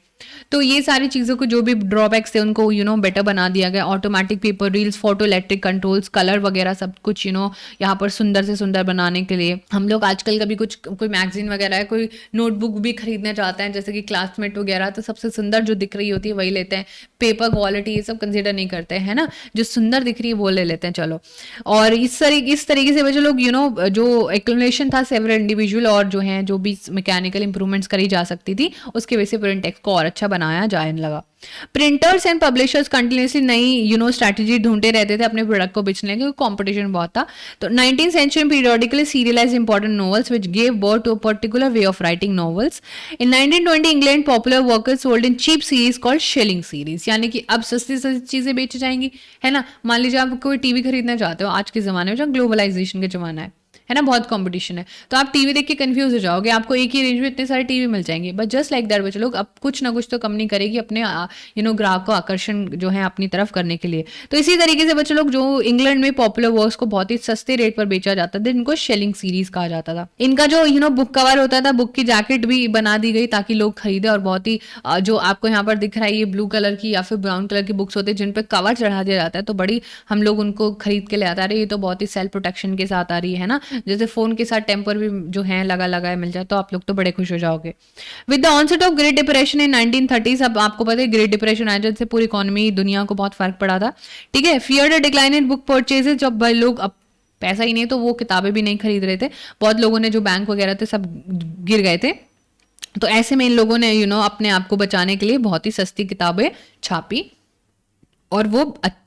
तो ये सारी चीजों को जो भी ड्रॉबैक्स थे उनको बेटर बना दिया गया। Automatic paper reels, photo electric controls, colour वगैरह सब कुछ यहाँ पर सुंदर सुंदर से सुंदर बनाने के लिए। हम लोग आजकल कभी कुछ कोई मैगजीन वगैरह है, कोई नोटबुक भी खरीदना चाहते हैं, जैसे कि क्लासमेट वगैरह, तो सबसे सुंदर जो दिख रही होती है वही लेते हैं। पेपर क्वालिटी ये सब कंसिडर नहीं करते हैं ना, जो सुंदर दिख रही है वो ले लेते हैं चलो। और इस तरीके से बच्चे लोग जो एक्सप्लेनेशन था सेवरल इंडिविजुअल और जो है जो भी मैकेनिकल इंप्रूवमेंट्स करी जा सकती थी, उसके वजह से प्रिंट टेक्स्ट को और अच्छा बनाया जाने लगा। प्रिंटर्स एंड पब्लिशर्स कंटिन्यूसली नई स्ट्रैटेजी ढूंढते रहते थे अपने प्रोडक्ट को बेचने के, क्योंकि कंपटीशन बहुत था। तो 19th century periodically serialise important novels which gave birth to a particular way of writing novels. In 1920 England popular workers sold in cheap series called shelling series, यानी कि अब सस्ती सस्ती चीजें बेची जाएंगी, है ना। मान लीजिए आप कोई टीवी खरीदना चाहते हो आज के जमाने में, जो ग्लोबलाइजेशन का जमाना है ना, बहुत कंपटीशन है, तो आप टीवी देख के कंफ्यूज हो जाओगे, आपको एक ही रेंज में इतने सारे टीवी मिल जाएंगे। बट जस्ट लाइक दैट बच्चे लोग, अब कुछ ना कुछ तो कंपनी करेगी अपने ग्राहक को आकर्षण जो है अपनी तरफ करने के लिए। तो इसी तरीके से बच्चे लोग जो इंग्लैंड में पॉपुलर वर्क्स को बहुत ही सस्ते रेट पर बेचा जाता था, इनको शेलिंग सीरीज कहा जाता था। इनका जो बुक कवर होता था, बुक की जैकेट भी बना दी गई ताकि लोग खरीदे, और बहुत ही जो आपको यहाँ पर दिख रहा है ये ब्लू कलर की या फिर ब्राउन कलर की बुक्स होती है जिन पर कवर चढ़ा दिया जाता है, तो बड़ी हम लोग उनको खरीद के ले आता रहे। ये तो बहुत ही सेल्फ प्रोटेक्शन के साथ आ रही है ना, जैसे फोन के साथ टेम्पर भी जो है लगा मिल जाए तो आप लोग तो बड़े खुश हो जाओगे। With the onset of great depression in 1930s, अब आपको पता है ग्रेट डिप्रेशन आया जिससे पूरी इकोनॉमी दुनिया को बहुत फर्क पड़ा था, ठीक है। Fear the decline in book purchases, जब भाई लोग अब पैसा ही नहीं तो वो किताबें भी नहीं खरीद रहे थे, बहुत लोगों ने जो बैंक वगैरह थे सब गिर गए थे, तो ऐसे में इन लोगों ने अपने आप को बचाने के लिए बहुत ही सस्ती किताबें छापी, और वो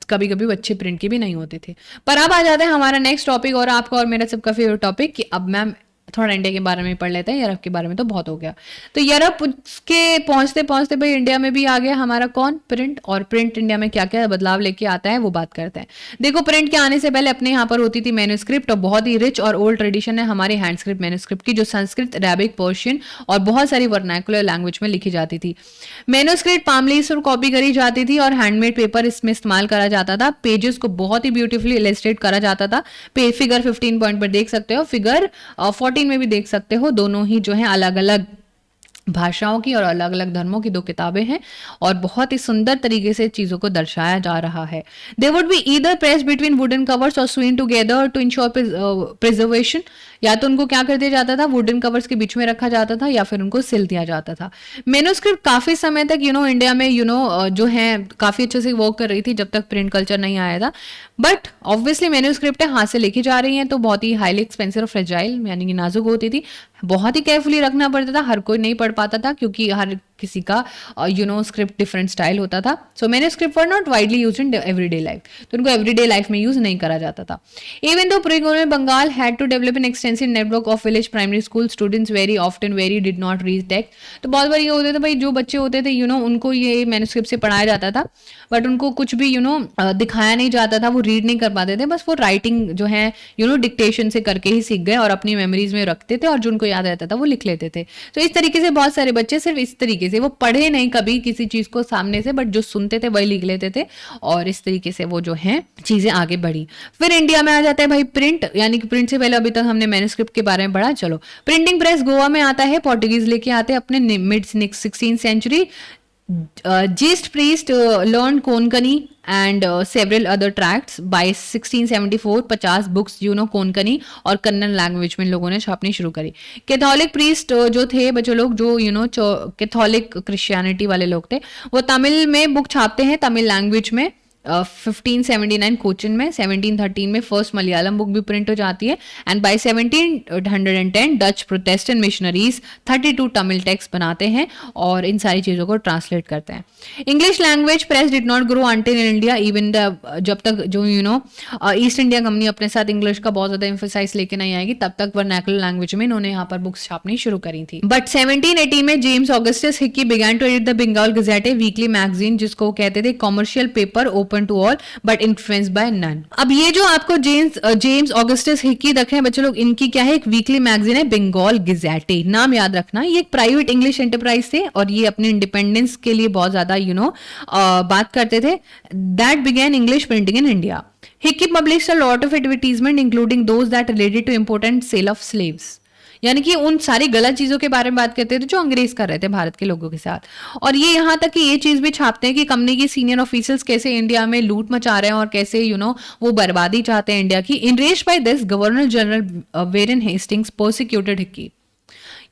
कभी कभी अच्छे प्रिंट की भी नहीं होते थे। पर अब आ जाते हैं हमारा नेक्स्ट टॉपिक, और आपका और मेरा सबका फेवरेट टॉपिक, कि अब मैम थोड़ा इंडिया के बारे में पढ़ लेते हैं, यूरोप के बारे में तो बहुत हो गया। तो यूरोप के पहुंचते पहुंचते भाई इंडिया में भी आ गया हमारा कौन, प्रिंट। और प्रिंट इंडिया में क्या क्या बदलाव लेके आता है वो बात करते हैं। देखो, प्रिंट के आने से पहले अपने यहाँ पर होती थी मैन्युस्क्रिप्ट, और बहुत ही रिच और ओल्ड ट्रेडिशन है हमारी हैंडस्क्रिप्ट मैन्युस्क्रिप्ट की, जो संस्कृत, अरेबिक, पर्शियन और बहुत सारी वर्नाकुलर लैंग्वेज में लिखी जाती थी। मैन्युस्क्रिप्ट पाम लीव्स पर कॉपी करी जाती थी, और हैंडमेड पेपर इसमें इस्तेमाल करा जाता था। पेजेस को बहुत ही ब्यूटीफुली इलस्ट्रेट करा जाता था। फिगर 15 पॉइंट पर देख सकते हो, फिगर 14 में भी देख सकते हो, दोनों ही जो है अलग अलग भाषाओं की और अलग अलग धर्मों की दो किताबें हैं, और बहुत ही सुंदर तरीके से चीजों को दर्शाया जा रहा है। They would be either press between wooden covers और Swinney together to ensure preservation, या तो उनको क्या कर दिया जाता था, वुडन कवर्स के बीच में रखा जाता था, या फिर उनको सिल दिया जाता था। मैन्युस्क्रिप्ट काफी समय तक इंडिया में जो है काफी अच्छे से वर्क कर रही थी जब तक प्रिंट कल्चर नहीं आया था। बट ऑब्वियसली मैन्युस्क्रिप्ट हाथ से लिखी जा रही हैं तो बहुत ही हाईली एक्सपेंसिव और फ्रेजाइल यानी कि नाजुक होती थी, बहुत ही केयरफुली रखना पड़ता था, हर कोई नहीं पढ़ पाता था क्योंकि हर किसी का स्क्रिप्ट डिफरेंट स्टाइल होता था। So manuscript were not widely used in everyday life, तो उनको एवरीडे लाइफ में यूज नहीं करा जाता था। Even though precolonial Bengal had to develop an extensive network of village primary school students very often very did not read text. तो बहुत बार ये होता था भाई, जो बच्चे होते थे उनको ये मैन्युस्क्रिप्ट से पढ़ाया जाता था, बट उनको कुछ भी दिखाया नहीं जाता था, वो रीड नहीं कर पाते थे, बस वो राइटिंग जो है डिक्टेशन से करके ही सीख गए और अपनी मेमोरीज में रखते थे, और जो उनको याद रहता था वो लिख लेते थे। तो इस तरीके से बहुत सारे बच्चे सिर्फ इस तरीके से, वो पढ़े नहीं कभी किसी चीज को सामने से, बट जो सुनते थे वही लिख लेते थे, और इस तरीके से वो जो है चीजें आगे बढ़ी। फिर इंडिया में आ जाता है भाई प्रिंट, यानी कि प्रिंट से पहले अभी तक हमने मैन्युस्क्रिप्ट के बारे में पढ़ा। चलो, प्रिंटिंग प्रेस गोवा में आता है, पोर्टुगीज लेके आते हैं अपने मिड 16th सेंचुरी। Gist priest learned Konkani and several other tracts by 1674। 50 books Konkani और कन्नड़ लैंग्वेज में लोगों ने छापनी शुरू करी। कैथोलिक प्रीस्ट जो थे बच्चे लोग, जो कैथोलिक क्रिश्चियनिटी वाले लोग थे, वो तमिल में बुक छापते हैं, तमिल लैंग्वेज में। 1579 कोचिन में, 1713 में फर्स्ट मलयालम बुक भी प्रिंट हो जाती है, and by 1710 Dutch protestant missionaries 32 Tamil text बनाते हैं और इन सारी चीज़ों को ट्रांसलेट करते हैं। English language press did not grow until in India, even जब तक जो ईस्ट इंडिया कंपनी अपने साथ इंग्लिश का बहुत ज़्यादा एम्फोसाइज लेके नहीं आएगी, तब तक वर्नाकुलर लैंग्वेज में इन्होंने यहाँ पर बुक्स छापनी शुरू करी थी। बट 1780 में James Augustus Hickey began to edit the Bengal gazette, weekly magazine, जिसको कहते थे commercial paper, open to all but influenced by none. अब ये जो आपको जेम्स ऑगस्टस हिक्की रखे हैं बच्चे लोग, इनकी क्या है, एक वीकली मैगजीन है बंगाल गजेटे, नाम याद रखना। ये एक प्राइवेट इंग्लिश एंटरप्राइज थे और ये अपने इंडिपेंडेंस के लिए बहुत ज्यादा बात करते थे। That began English printing in India. Hickey published a lot of advertisement including those that related to import and sale of slaves, यानी कि उन सारी गलत चीजों के बारे में बात करते थे जो अंग्रेज कर रहे थे भारत के लोगों के साथ। और ये यहाँ तक कि ये चीज भी छापते हैं कि कंपनी की सीनियर ऑफिसर्स कैसे इंडिया में लूट मचा रहे हैं और कैसे वो बर्बादी चाहते हैं इंडिया की। Enraged by this, governor general Warren Hastings prosecuted Hickey,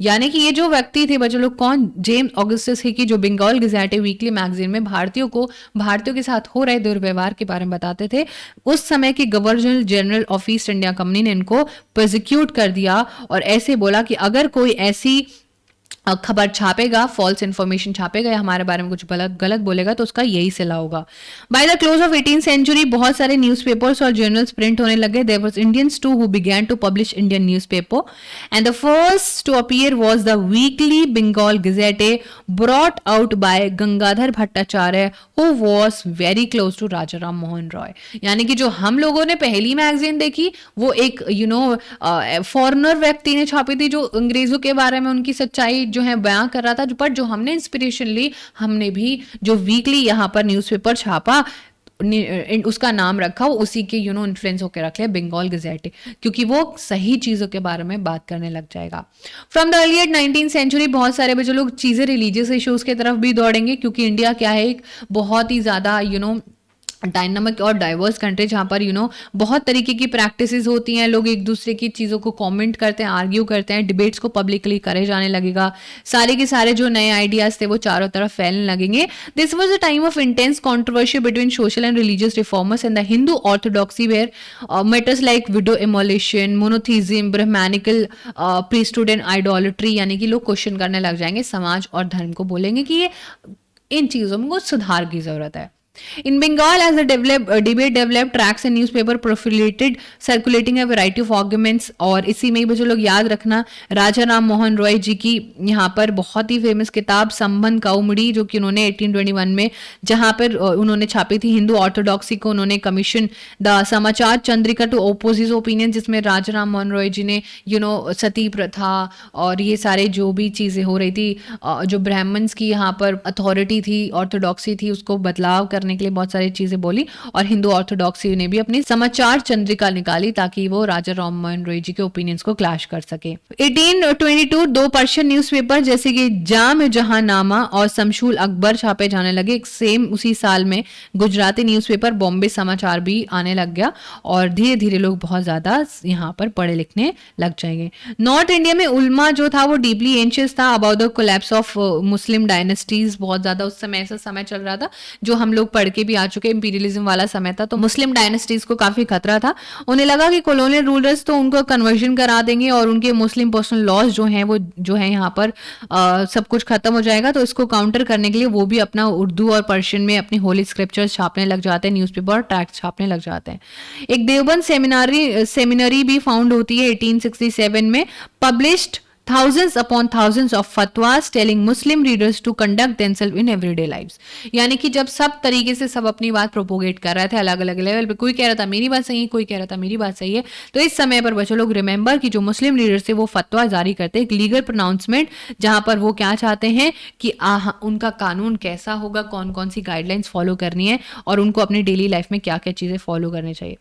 यानी कि ये जो व्यक्ति थे बच्चों लोग कौन, जेम्स ऑगस्टस हिक्की, जो बंगाल गजेट वीकली मैगजीन में भारतीयों के साथ हो रहे दुर्व्यवहार के बारे में बताते थे। उस समय की governor general of east India company ने इनको प्रोसिक्यूट कर दिया और ऐसे बोला कि अगर कोई ऐसी खबर छापेगा, फॉल्स इन्फॉर्मेशन छापेगा या हमारे बारे में कुछ गलत बोलेगा तो उसका यही सिला होगा। By the close of 18th century बहुत सारे न्यूज़पेपर्स और जर्नल्स प्रिंट होने लगे। There was Indians too who began to publish Indian newspaper and the first to appear was the weekly Bengal gazette brought out by Gangadhar Bhattacharya who was very close to Raja Ram Mohan Roy. यानी कि जो हम लोगों ने पहली मैगजीन देखी वो एक फॉरेनर व्यक्ति ने छापी थी जो अंग्रेजों के बारे में उनकी सच्चाई जो है बयां कर रहा था, पर जो हमने इंस्पिरेशन ली, हमने भी जो वीकली यहाँ पर न्यूज़पेपर छापा उसका नाम रखा, वो उसी के इन्फ्लुएंस होकर रख लिया बंगाल गजेट, क्योंकि वो सही चीजों के बारे में बात करने लग जाएगा। From the early 19th century बहुत सारे बच्चे लोग चीजें रिलीजियस इश्यूज की तरफ भी दौड़ेंगे, क्योंकि इंडिया क्या है, एक बहुत ही ज्यादा डायनामिक और डाइवर्स कंट्री जहाँ पर बहुत तरीके की प्रैक्टिसेस होती हैं, लोग एक दूसरे की चीज़ों को कमेंट करते हैं, आर्ग्यू करते हैं, डिबेट्स को पब्लिकली करे जाने लगेगा, सारे के सारे जो नए आइडियाज थे वो चारों तरफ फैलने लगेंगे। This was a time of intense controversy between social and religious reformers and the Hindu orthodoxy where matters like widow immolation, monotheism, Brahmanical priesthood and idolatry, यानी कि लोग क्वेश्चन करने लग जाएंगे समाज और धर्म को, बोलेंगे कि ये इन चीज़ों में कुछ सुधार की जरूरत है। In Bengal, as the debate developed, tracts and newspaper proliferated, circulating a variety of arguments। और इसी में भी जो लोग याद रखना, राजा राम मोहन रॉय जी की यहाँ पर बहुत ही फेमस किताब संबंध कौमुदी, जो कि उन्होंने 1821 में जहाँ पर उन्होंने छापी थी, हिंदू ऑर्थोडॉक्सी को उन्होंने कमीशन द समाचार चंद्रिका टू ओपोजिस ओपिनियन, जिसमें राजा राम मोहन रॉय जी ने सती प्रथा और ये सारे जो भी चीज़ें हो रही थी, जो ब्राह्मण्स की यहाँ पर अथॉरिटी थी, ऑर्थोडॉक्सी थी, उसको बदलाव करने के लिए बहुत सारी चीजें बोली। और हिंदू ऑर्थोडॉक्सी ने भी अपनी समाचार चंद्रिका निकाली ताकि वो राजा राम मोहन रॉय जी के ओपिनियंस को क्लैश कर सके। 1822 दो पर्शियन न्यूज़पेपर जैसे कि जाम जहांनामा और शमशुल अकबर छापे जाने लगे। सेम उसी साल में गुजराती न्यूज़पेपर बॉम्बे समाचार भी आने लग गया और धीरे धीरे लोग बहुत ज्यादा यहाँ पर पढ़े लिखने लग जाएंगे। नॉर्थ इंडिया में उल्मा जो था वो डीपली एंशियस था about the collapse of Muslim dynasties. बहुत ज्यादा उस समय ऐसा समय चल रहा था जो हम लोग पढ़ के भी आ चुके, इंपीरियलिज्म वाला समय था, तो मुस्लिम डायनेस्टीज को काफी खतरा था। उन्हें लगा कि कॉलोनियल रूलर्स तो उनको कन्वर्जन करा देंगे और उनके मुस्लिम पर्सनल लॉज जो हैं वो जो है यहाँ पर सब कुछ खत्म हो जाएगा। तो इसको काउंटर करने के लिए वो भी अपना उर्दू और पर्शियन में अपनी होली स्क्रिप्चर्स छापने लग जाते हैं, न्यूज़पेपर और ट्रैक्ट छापने लग जाते हैं। एक देवबंद सेमिनरी भी फाउंड होती है 1867 में, published thousands upon thousands of fatwas telling Muslim readers to conduct themselves in everyday lives। यानी कि जब सब तरीके से सब अपनी बात प्रोपोगेट कर रहे थे अलग अलग लेवल पे, कोई कह रहा था मेरी बात सही है, कोई कह रहा था मेरी बात सही है, तो इस समय पर बच्चों लोग रिमेंबर कि जो मुस्लिम लीडर्स थे वो फतवा जारी करते हैं, एक लीगल प्रोनाउंसमेंट जहां पर वो क्या चाहते हैं कि उनका कानून कैसा होगा, कौन कौन सी गाइडलाइंस फॉलो करनी है और उनको अपनी डेली लाइफ में क्या क्या चीजें फॉलो करनी चाहिए।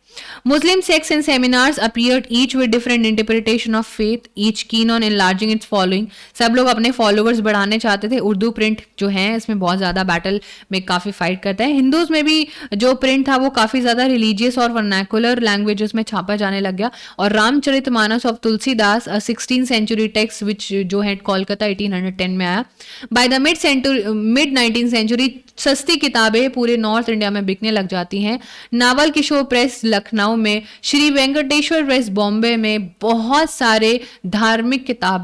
Muslim sects and seminars appeared each with different interpretation of faith, each keen on enlarging its following. सब लोग अपने फॉलोअर्स बढ़ाने चाहते थे। उर्दू प्रिंट जो है इसमें बहुत ज्यादा बैटल में काफी फाइट करता है। हिंदूज में भी जो प्रिंट था वो काफी ज्यादा रिलीजियस और वर्नाकुलर लैंग्वेजेस में छापा जाने लग गया। और Ramcharitmanas of Tulsidas 16th century text which जो है कोलकाता 1810 में आया। By the mid 19th century सस्ती किताबें पूरे नॉर्थ इंडिया में बिकने लग जाती हैं। नावल किशोर प्रेस लखनऊ में, श्री वेंकटेश्वर प्रेस बॉम्बे में बहुत सारे धार्मिक किताबें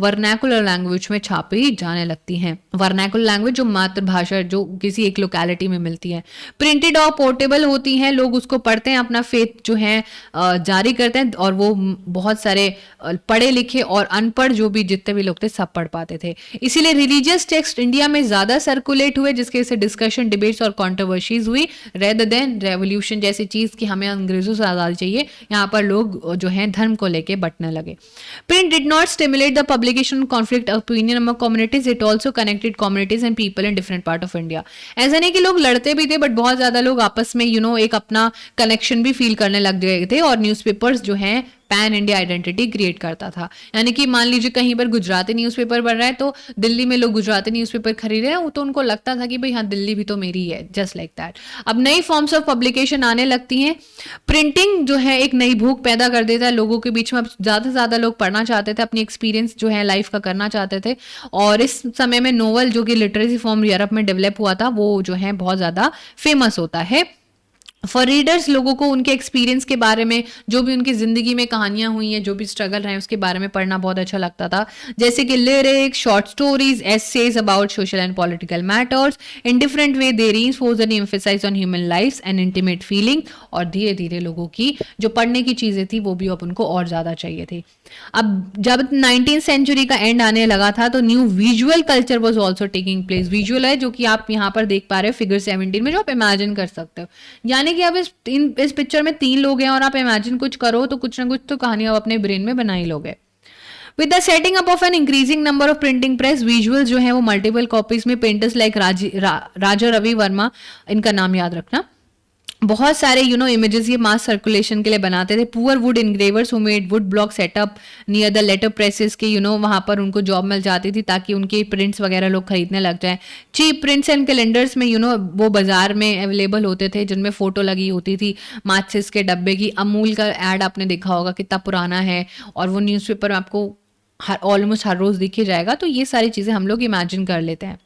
वर्नाकुलर लैंग्वेज में छापी जाने लगती हैं। वर्नाकुलर लैंग्वेज जो मातृभाषा जो किसी एक लोकेलिटी में मिलती है, प्रिंटेड और पोर्टेबल होती हैं, लोग उसको पढ़ते हैं, अपना फेथ जो है जारी करते हैं और वो बहुत सारे पढ़े लिखे और अनपढ़ जो भी जितने भी लोग थे सब पढ़ पाते थे। इसीलिए रिलीजियस टेक्स्ट इंडिया में ज्यादा सर्कुलेट हुए, जिसके से डिस्कशन, डिबेट्स और कंट्रोवर्सीज हुई रेदर देन रेवोल्यूशन जैसी चीज कि हमें अंग्रेजों से आजादी चाहिए। यहाँ पर लोग जो है धर्म को लेके बंटने लगे। Print did not stimulate the publication conflict opinion among communities, it also connected communities and people in different part of India। ऐसा नहीं कि लोग लड़ते भी थे, बट बहुत ज्यादा लोग आपस में एक अपना कनेक्शन भी फील करने लग गए थे और न्यूज़पेपर्स जो हैं पैन इंडिया आइडेंटिटी क्रिएट करता था। यानी कि मान लीजिए कहीं पर गुजराती न्यूज़पेपर बन रहा है तो दिल्ली में लोग गुजराती न्यूज़पेपर खरीद रहे हैं, तो उनको लगता था कि भाई हाँ दिल्ली भी तो मेरी है, जस्ट लाइक दैट। अब नई फॉर्म्स ऑफ पब्लिकेशन आने लगती हैं। प्रिंटिंग जो है एक नई भूख पैदा कर देता है लोगों के बीच में। अब ज़्यादा से ज़्यादा लोग पढ़ना चाहते थे, अपनी एक्सपीरियंस जो है लाइफ का करना चाहते थे। और इस समय में नोवेल जो कि लिटरेसी फॉर्म यूरोप में डेवलप हुआ था, वो जो है बहुत ज़्यादा फेमस होता है। फॉर रीडर्स, लोगों को उनके एक्सपीरियंस के बारे में, जो भी उनकी ज़िंदगी में कहानियाँ हुई हैं, जो भी स्ट्रगल रहे हैं, उसके बारे में पढ़ना बहुत अच्छा लगता था। जैसे कि lyrics, short stories, essays about social and political matters in different way they reinforce and emphasise on human lifes and intimate feeling. और धीरे धीरे लोगों की जो पढ़ने की चीज़ें थी वो भी अब उनको और ज़्यादा चाहिए थी। अब जब 19th सेंचुरी का एंड आने लगा था तो new visual culture was also taking place. Visual है जो कि आप यहाँ पर देख पा रहे हो फिगर 17 में, जो आप इमेजिन कर सकते हो। यानी कि अब इस पिक्चर में 3 लोग हैं और आप इमेजिन कुछ करो तो कुछ ना कुछ तो कहानी आप अपने ब्रेन में बना ही लोगे। With the setting up of an increasing number of printing press, visual जो है वो मल्टीपल कॉपीज में पेंटर्स लाइक राजा रवि वर्मा, इनका नाम याद रखना, बहुत सारे इमेजेस ये मास सर्कुलेशन के लिए बनाते थे। Poor wood engravers who made wood block set up near the letter presses के वहाँ पर उनको जॉब मिल जाती थी ताकि उनके प्रिंट्स वगैरह लोग खरीदने लग जाएं। चीप प्रिंट्स एंड कैलेंडर्स में वो बाजार में अवेलेबल होते थे जिनमें फोटो लगी होती थी माचिस के डब्बे की। अमूल का ऐड आपने देखा होगा, कितना पुराना है, और वो न्यूज़पेपर आपको ऑलमोस्ट हर रोज दिख ही जाएगा। तो ये सारी चीज़ें हम लोग इमेजिन कर लेते हैं।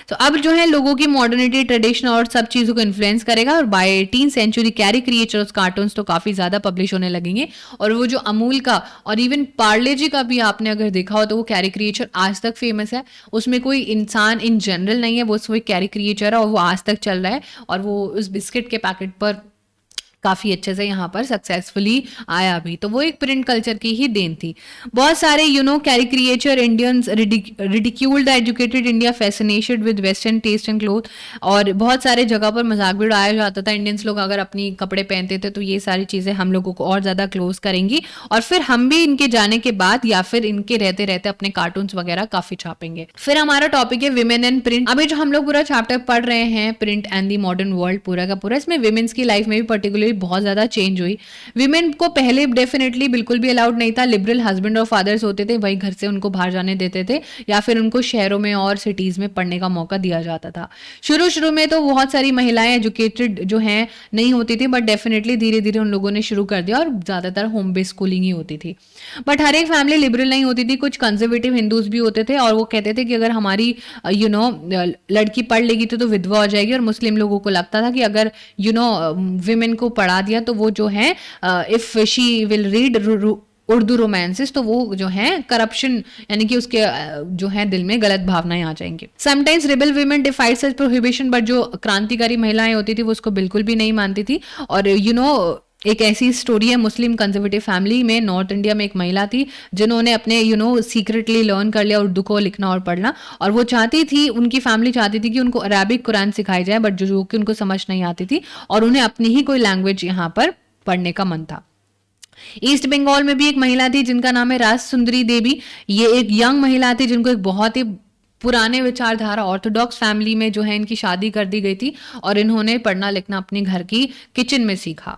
तो अब जो है लोगों की मॉडर्निटी, ट्रेडिशन और सब चीज़ों को इन्फ्लुएंस करेगा। और bye 18th century caricatures, cartoons तो काफ़ी ज़्यादा पब्लिश होने लगेंगे। और वो जो अमूल का और इवन पार्ले जी का भी आपने अगर देखा हो तो वो कैरिकेचर आज तक फेमस है। उसमें कोई इंसान इन जनरल नहीं है, वो एक कैरिकेचर है और वो आज तक चल रहा है। और वो उस बिस्किट के पैकेट पर काफ़ी अच्छे से यहाँ पर सक्सेसफुली आया भी। तो वो एक प्रिंट कल्चर की ही देन थी। बहुत सारे caricature Indians ridiculed the educated India, fascinated with western taste and cloth. और बहुत सारे जगह पर मजाक भी उड़ाया जाता था। इंडियंस लोग अगर अपनी कपड़े पहनते थे तो ये सारी चीज़ें हम लोगों को और ज़्यादा क्लोज करेंगी। और फिर हम भी इनके जाने के बाद या फिर इनके रहते रहते अपने कार्टून्स वगैरह काफ़ी छापेंगे। फिर हमारा टॉपिक है विमेन एंड प्रिंट। अभी जो हम लोग पूरा चैप्टर पढ़ रहे हैं print and the modern world पूरा का पूरा, इसमें विमेन्स की लाइफ में भी पर्टिकुलरली बहुत ज़्यादा चेंज हुई। विमेन को पहले डेफिनेटली बिल्कुल भी अलाउड नहीं था। लिबरल हस्बैंड और फादर्स होते थे, वही घर से उनको बाहर जाने देते थे या फिर उनको शहरों में और सिटीज़ में पढ़ने का मौका दिया जाता था। शुरू में तो बहुत सारी महिलाएं एजुकेटेड जो हैं नहीं होती थी, बट डेफिनेटली धीरे धीरे उन लोगों ने शुरू कर दिया और ज़्यादातर होम बेस्ड स्कूलिंग ही होती थी। बट हर एक फैमिली लिबरल नहीं होती थी। कुछ कंजर्वेटिव हिंदूज भी होते थे और वो कहते थे कि अगर हमारी लड़की पढ़ लेगी तो विधवा हो जाएगी। और मुस्लिम लोगों को लगता था कि अगर विमेन को पढ़ा दिया तो वो जो है if she will read Urdu romances तो वो जो है करप्शन, यानी कि उसके जो है दिल में गलत भावनाएं आ जाएंगी। Sometimes rebel women डिफाइड such prohibition, but जो क्रांतिकारी महिलाएं होती थी वो उसको बिल्कुल भी नहीं मानती थी। और एक ऐसी स्टोरी है मुस्लिम कंजर्वेटिव फैमिली में, नॉर्थ इंडिया में एक महिला थी जिन्होंने अपने सीक्रेटली लर्न कर लिया उर्दू को लिखना और पढ़ना। और वो चाहती थी, उनकी फैमिली चाहती थी कि उनको अरबिक कुरान सिखाई जाए, बट जो कि उनको समझ नहीं आती थी और उन्हें अपनी ही कोई लैंग्वेज यहाँ पर पढ़ने का मन था। ईस्ट बंगाल में भी एक महिला थी जिनका नाम है राज सुंदरी देवी। ये एक यंग महिला थी जिनको एक बहुत ही पुराने विचारधारा ऑर्थोडॉक्स फैमिली में जो है इनकी शादी कर दी गई थी और इन्होंने पढ़ना लिखना अपने घर की किचन में सीखा।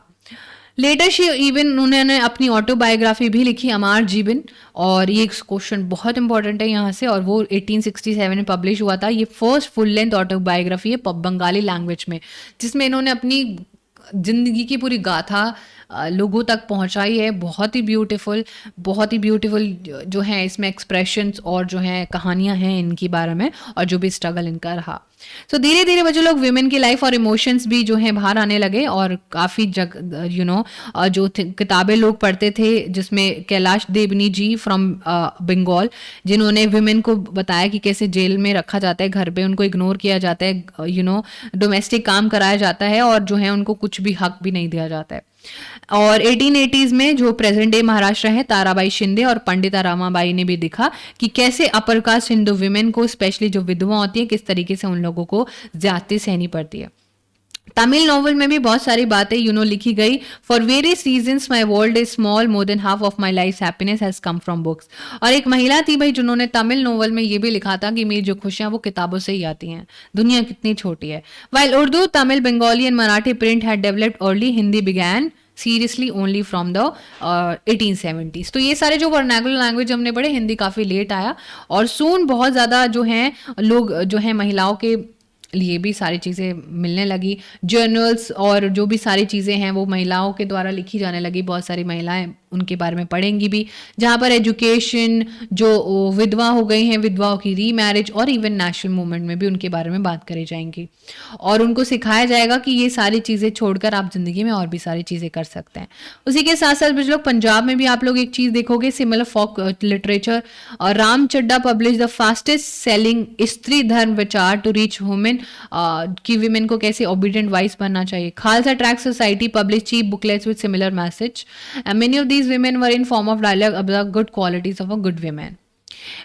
लेटर शी इवन उन्होंने अपनी ऑटोबायोग्राफी भी लिखी, अमार जीवन। और ये क्वेश्चन बहुत इंपॉर्टेंट है यहाँ से, और वो 1867 में पब्लिश हुआ था। ये फर्स्ट फुल लेंथ ऑटोबायोग्राफी है बंगाली लैंग्वेज में, जिसमें इन्होंने अपनी जिंदगी की पूरी गाथा लोगों तक पहुंचाई है। बहुत ही ब्यूटीफुल जो है इसमें एक्सप्रेशंस और जो है कहानियां हैं इनके बारे में और जो भी स्ट्रगल इनका रहा। सो धीरे धीरे बच्चे लोग विमेन की लाइफ और इमोशंस भी जो है बाहर आने लगे। और काफ़ी जो किताबें लोग पढ़ते थे जिसमें कैलाश देवनी जी फ्रॉम बंगाल, जिन्होंने विमेन को बताया कि कैसे जेल में रखा जाता है, घर पे उनको इग्नोर किया जाता है, डोमेस्टिक काम कराया जाता है और जो है उनको कुछ भी हक भी नहीं दिया जाता है। और 1880s में जो प्रेजेंट डे महाराष्ट्र है, ताराबाई शिंदे और पंडिता रामाबाई ने भी दिखा कि कैसे अपर कास्ट हिंदू विमेन को, स्पेशली जो विधवा होती है, किस तरीके से उन लोगों को ज्यादती सहनी पड़ती है। तमिल नॉवल में भी बहुत सारी बातें लिखी गई। For various reasons my world is small, more than half of my life happiness has come from books. और एक महिला थी भाई जिन्होंने तमिल नॉवल में ये भी लिखा था कि मेरी जो खुशियां वो किताबों से ही आती हैं, दुनिया कितनी छोटी है। While Urdu, Tamil, Bengali and Marathi print had developed early, Hindi began seriously only from the 1870s। तो ये सारे जो वर्नाकुलर लैंग्वेज हमने पढ़े, हिंदी काफ़ी लेट आया और सून बहुत ज़्यादा जो हैं लोग जो हैं महिलाओं के लिए भी सारी चीज़ें मिलने लगी। जर्नल्स और जो भी सारी चीज़ें हैं वो महिलाओं के द्वारा लिखी जाने लगी। बहुत सारी महिलाएं उनके बारे में पढ़ेंगी भी, जहाँ पर एजुकेशन, जो विधवा हो गई हैं, विधवाओं की रीमैरिज और इवन नेशनल मूवमेंट में भी उनके बारे में बात करी जाएंगी और उनको सिखाया जाएगा कि ये सारी चीज़ें छोड़कर आप ज़िंदगी में और भी सारी चीज़ें कर सकते हैं। उसी के साथ साथ कुछ लोग पंजाब में भी आप लोग एक चीज़ देखोगे, सिमिलर फॉक लिटरेचर। और Ram Chadda publish the fastest selling Stri Dharma Vichar to reach women, कि विमेन को कैसे ओबीडियंट वाइस बनना चाहिए। Khalsa tract society publish cheap booklets with similar message and many of these women were in form of dialogue about the good qualities of a good woman।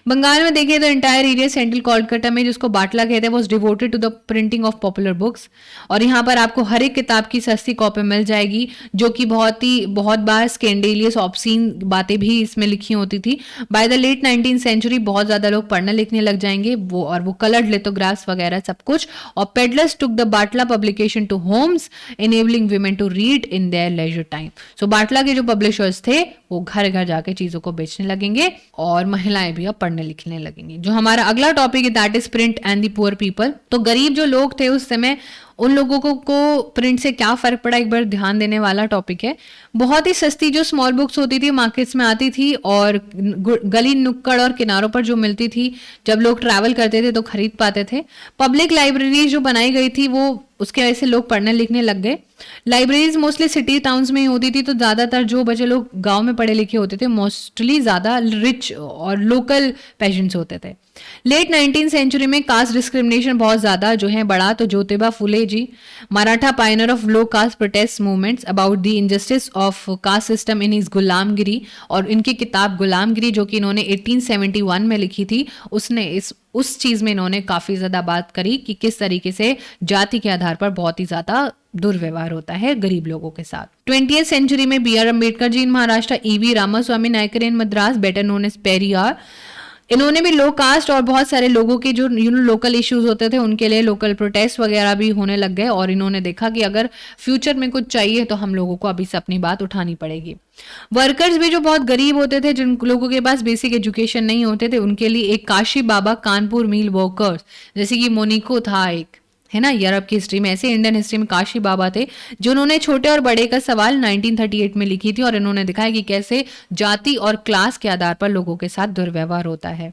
Bengal में देखिए तो entire area central Kolkata में जिसको बाटला कहते हैं was devoted to the printing of popular books. और यहाँ पर आपको हर एक किताब की सस्ती कॉपी मिल जाएगी, जो कि बहुत बार स्कैंडेलियस ऑब्सीन बातें भी इसमें लिखी होती थी। By the late 19th century बहुत ज़्यादा लोग पढ़ने लिखने लग जाएंगे, वो कलर्ड लिथोग्राफ्स वगैरह सब कुछ। और peddlers took the Battala publication to homes enabling women to read in their leisure time. So Battala के जो पब्लिशर्स थे वो घर घर जाके चीज़ों को बेचने लगेंगे और महिलाएं भी अब पढ़ने लिखने लगेंगी। जो हमारा अगला टॉपिक है that is print and the poor people. तो गरीब जो लोग थे उस समय, उन लोगों को प्रिंट से क्या फर्क पड़ा, एक बार ध्यान देने वाला टॉपिक है। बहुत ही सस्ती जो स्मॉल बुक्स होती थी मार्केट्स में आती थी और गली नुक्कड़ और किनारों पर जो मिलती थी, जब लोग ट्रैवल करते थे तो खरीद पाते थे। पब्लिक लाइब्रेरी जो बनाई गई थी वो उसके वजह से लोग पढ़ने लिखने लग गए। लाइब्रेरीज मोस्टली सिटी टाउन्स में ही होती थी, तो ज़्यादातर जो बच्चे लोग गांव में पढ़े लिखे होते थे मोस्टली ज़्यादा रिच और लोकल पेशेंट्स होते थे। लेट 19th सेंचुरी में कास्ट डिस्क्रिमिनेशन बहुत ज़्यादा जो है बढ़ा, तो Jyotiba Phule ji, Maratha pioneer of low caste protest movements about the injustice of caste system in his Gulamgiri, और इनकी किताब गुलामगिरी जो कि इन्होंने 1871 में लिखी थी, उसने उस चीज़ में इन्होंने काफ़ी ज़्यादा बात करी कि किस तरीके से जाति के आधार पर बहुत ही ज़्यादा दुर्व्यवहार होता है गरीब लोगों के साथ। 20th सेंचुरी में B R Ambedkar ji in Maharashtra, EV Ramaswamy Naicker in Madras, better known as Periyar, इन्होंने भी लो कास्ट और बहुत सारे लोगों के जो लोकल इश्यूज होते थे उनके लिए लोकल प्रोटेस्ट वगैरह भी होने लग गए। और इन्होंने देखा कि अगर फ्यूचर में कुछ चाहिए तो हम लोगों को अभी से अपनी बात उठानी पड़ेगी। वर्कर्स भी जो बहुत गरीब होते थे, जिन लोगों के पास बेसिक एजुकेशन नहीं होते थे, उनके लिए एक काशी बाबा कानपुर मिल वर्कर्स, जैसे कि मोनिको था एक, है ना, यूरोप की हिस्ट्री में, ऐसे इंडियन हिस्ट्री में काशी बाबा थे जो उन्होंने छोटे और बड़े का सवाल 1938 में लिखी थी और इन्होंने दिखाया कि कैसे जाति और क्लास के आधार पर लोगों के साथ दुर्व्यवहार होता है।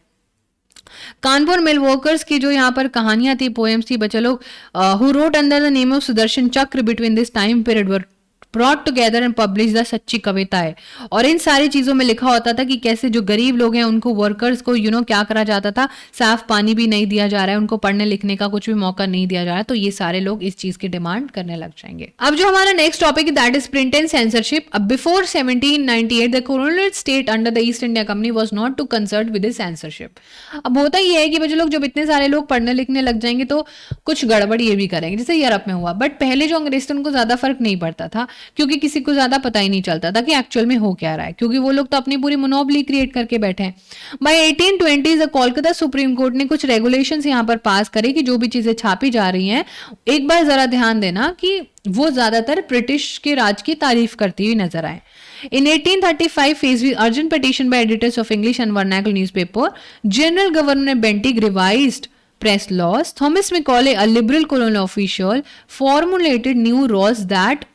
कानपुर मिल वर्कर्स की जो यहाँ पर कहानियां थी, पोएम्स थी, बच्चे लोग who wrote under the name of Sudarshan Chakra between this time period were brought together and publish the सच्ची कविता है। और इन सारी चीजों में लिखा होता था कि कैसे जो गरीब लोग हैं उनको, वर्कर्स को क्या करा जाता था, साफ पानी भी नहीं दिया जा रहा है, उनको पढ़ने लिखने का कुछ भी मौका नहीं दिया जा रहा है। तो ये सारे लोग इस चीज की डिमांड करने लग जाएंगे। अब जो हमारा नेक्स्ट टॉपिक है that is print and censorship. अब before 1798 the colonial state under the East India Company was not too concerned with censorship. अब होता ये है कि बच्चे लोग जब इतने सारे लोग पढ़ने लिखने लग जाएंगे तो कुछ गड़बड़ ये भी करेंगे, जैसे यूरोप में हुआ। बट पहले जो अंग्रेज थे उनको ज्यादा फर्क नहीं पड़ता था, क्योंकि किसी को ज्यादा पता ही नहीं चलता था कि एक्चुअल में हो क्या रहा है, क्योंकि वो लोग तो अपनी पूरी मोनोपोली क्रिएट करके बैठे हैं। By 1820 the Kolkata supreme court ने कुछ रेगुलेशंस यहाँ पर पास करे कि जो भी चीजें छापी जा रही हैं, एक बार जरा ध्यान देना कि वो ज्यादातर ब्रिटिश के राज की तारीफ करती हुई नजर आए। In 1835, faced with urgent petition by editors of English and vernacular newspaper, General Governor Bentinck revised press laws. Thomas Macaulay, a liberal colonial official, formulated new laws that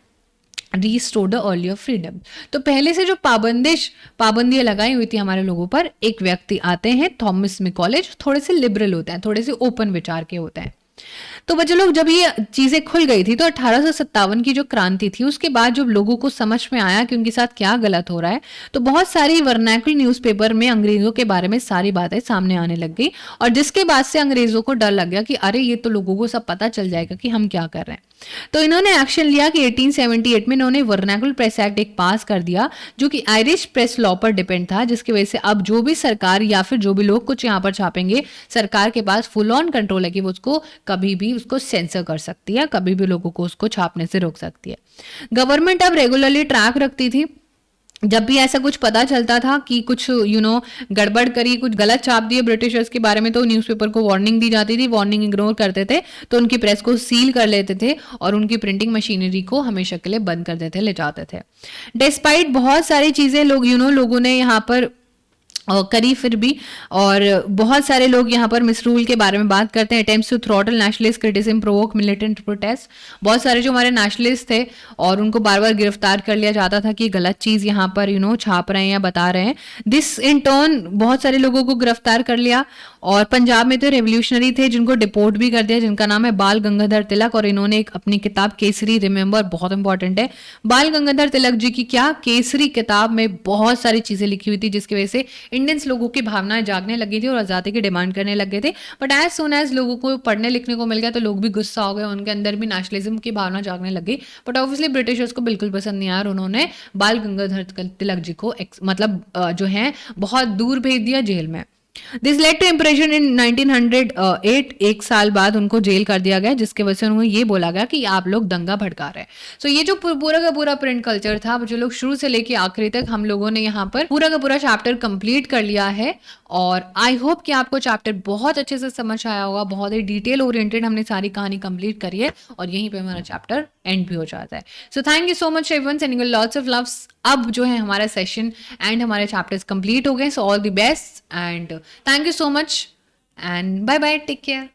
restore the earlier freedom. तो पहले से जो पाबंदियां लगाई हुई थी हमारे लोगों पर, एक व्यक्ति आते हैं थॉमस मैकॉले, थोड़े से लिबरल होते हैं, थोड़े से ओपन विचार के होते हैं। तो बच्चे लोग जब ये चीजें खुल गई थी तो 1857 की जो क्रांति थी उसके बाद जब लोगों को समझ में आया कि उनके साथ क्या गलत हो रहा है, तो बहुत सारी वर्नाकुलर न्यूज़पेपर में अंग्रेजों के बारे में सारी बातें सामने आने लग गई। और जिसके बाद से अंग्रेजों को डर लग गया कि अरे ये तो लोगों को सब पता चल जाएगा कि हम क्या कर रहे हैं। तो इन्होंने एक्शन लिया कि 1878 में इन्होंने वर्नाकुलर प्रेस एक्ट एक पास कर दिया जो कि आयरिश प्रेस लॉ पर डिपेंड था, जिसकी वजह से अब जो भी सरकार या फिर जो भी लोग कुछ यहाँ पर छापेंगे, सरकार के पास फुल ऑन कंट्रोल है कि वो उसको कभी भी उसको सेंसर कर सकती है, कभी भी लोगों को उसको छापने से रोक सकती है। गवर्नमेंट अब रेगुलरली ट्रैक रखती थी जब भी ऐसा कुछ पता चलता था कि कुछ गड़बड़ करी, कुछ गलत छाप दिए ब्रिटिशर्स के बारे में, तो न्यूज़पेपर को वार्निंग दी जाती थी, वार्निंग इग्नोर करते थे तो उनकी प्रेस को सील कर लेते थे और उनकी प्रिंटिंग मशीनरी को हमेशा के लिए बंद कर देते ले जाते थे। डिस्पाइट बहुत सारी चीज़ें लोगों ने यहाँ पर करी फिर भी, और बहुत सारे लोग यहाँ पर मिसरूल के बारे में बात करते हैं। Attempts to throttle nationalist criticism provoke militant protest. बहुत सारे जो हमारे नेशनलिस्ट थे और उनको बार बार गिरफ्तार कर लिया जाता था कि गलत चीज़ यहाँ पर छाप रहे हैं या बता रहे हैं। दिस इन टर्न बहुत सारे लोगों को गिरफ्तार कर लिया, और पंजाब में तो रेवोल्यूशनरी थे जिनको डिपोर्ट भी कर दिया, जिनका नाम है बाल गंगाधर तिलक, और इन्होंने एक अपनी किताब केसरी रिमेंबर, बहुत इंपॉर्टेंट है, बाल गंगाधर तिलक जी की क्या केसरी किताब में बहुत सारी चीज़ें लिखी हुई थी जिसकी वजह से इंडियंस लोगों की भावनाएं जागने लगी थी और आज़ादी की डिमांड करने लग गए थे। बट एज सोन एज लोगों को पढ़ने लिखने को मिल गया तो लोग भी गुस्सा हो गए, उनके अंदर भी नेशनलिज्म की भावना जागने लगी। बट ऑब्वियसली ब्रिटिशर्स को बिल्कुल पसंद नहीं आया और उन्होंने बाल गंगाधर तिलक जी को मतलब जो है बहुत दूर भेज दिया, जेल में। This led to impression in 1908। एक साल बाद उनको जेल कर दिया गया, जिसके वजह से उन्हें ये बोला गया कि आप लोग दंगा भड़का रहे हैं। सो ये जो पूरा का पूरा प्रिंट कल्चर था, जो लोग शुरू से लेके आखिरी तक हम लोगों ने यहाँ पर पूरा का पूरा चैप्टर कंप्लीट कर लिया है। और आई होप कि आपको चैप्टर बहुत अच्छे से समझ आया होगा। बहुत ही डिटेल ओरिएंटेड हमने सारी कहानी कंप्लीट करी है और यहीं पे हमारा चैप्टर एंड भी हो जाता है। So thank you so much everyone, sending you lots of loves. अब जो है हमारा सेशन एंड हमारे चैप्टर्स कंप्लीट हो गए। So all the best and thank you so much and bye bye, take care.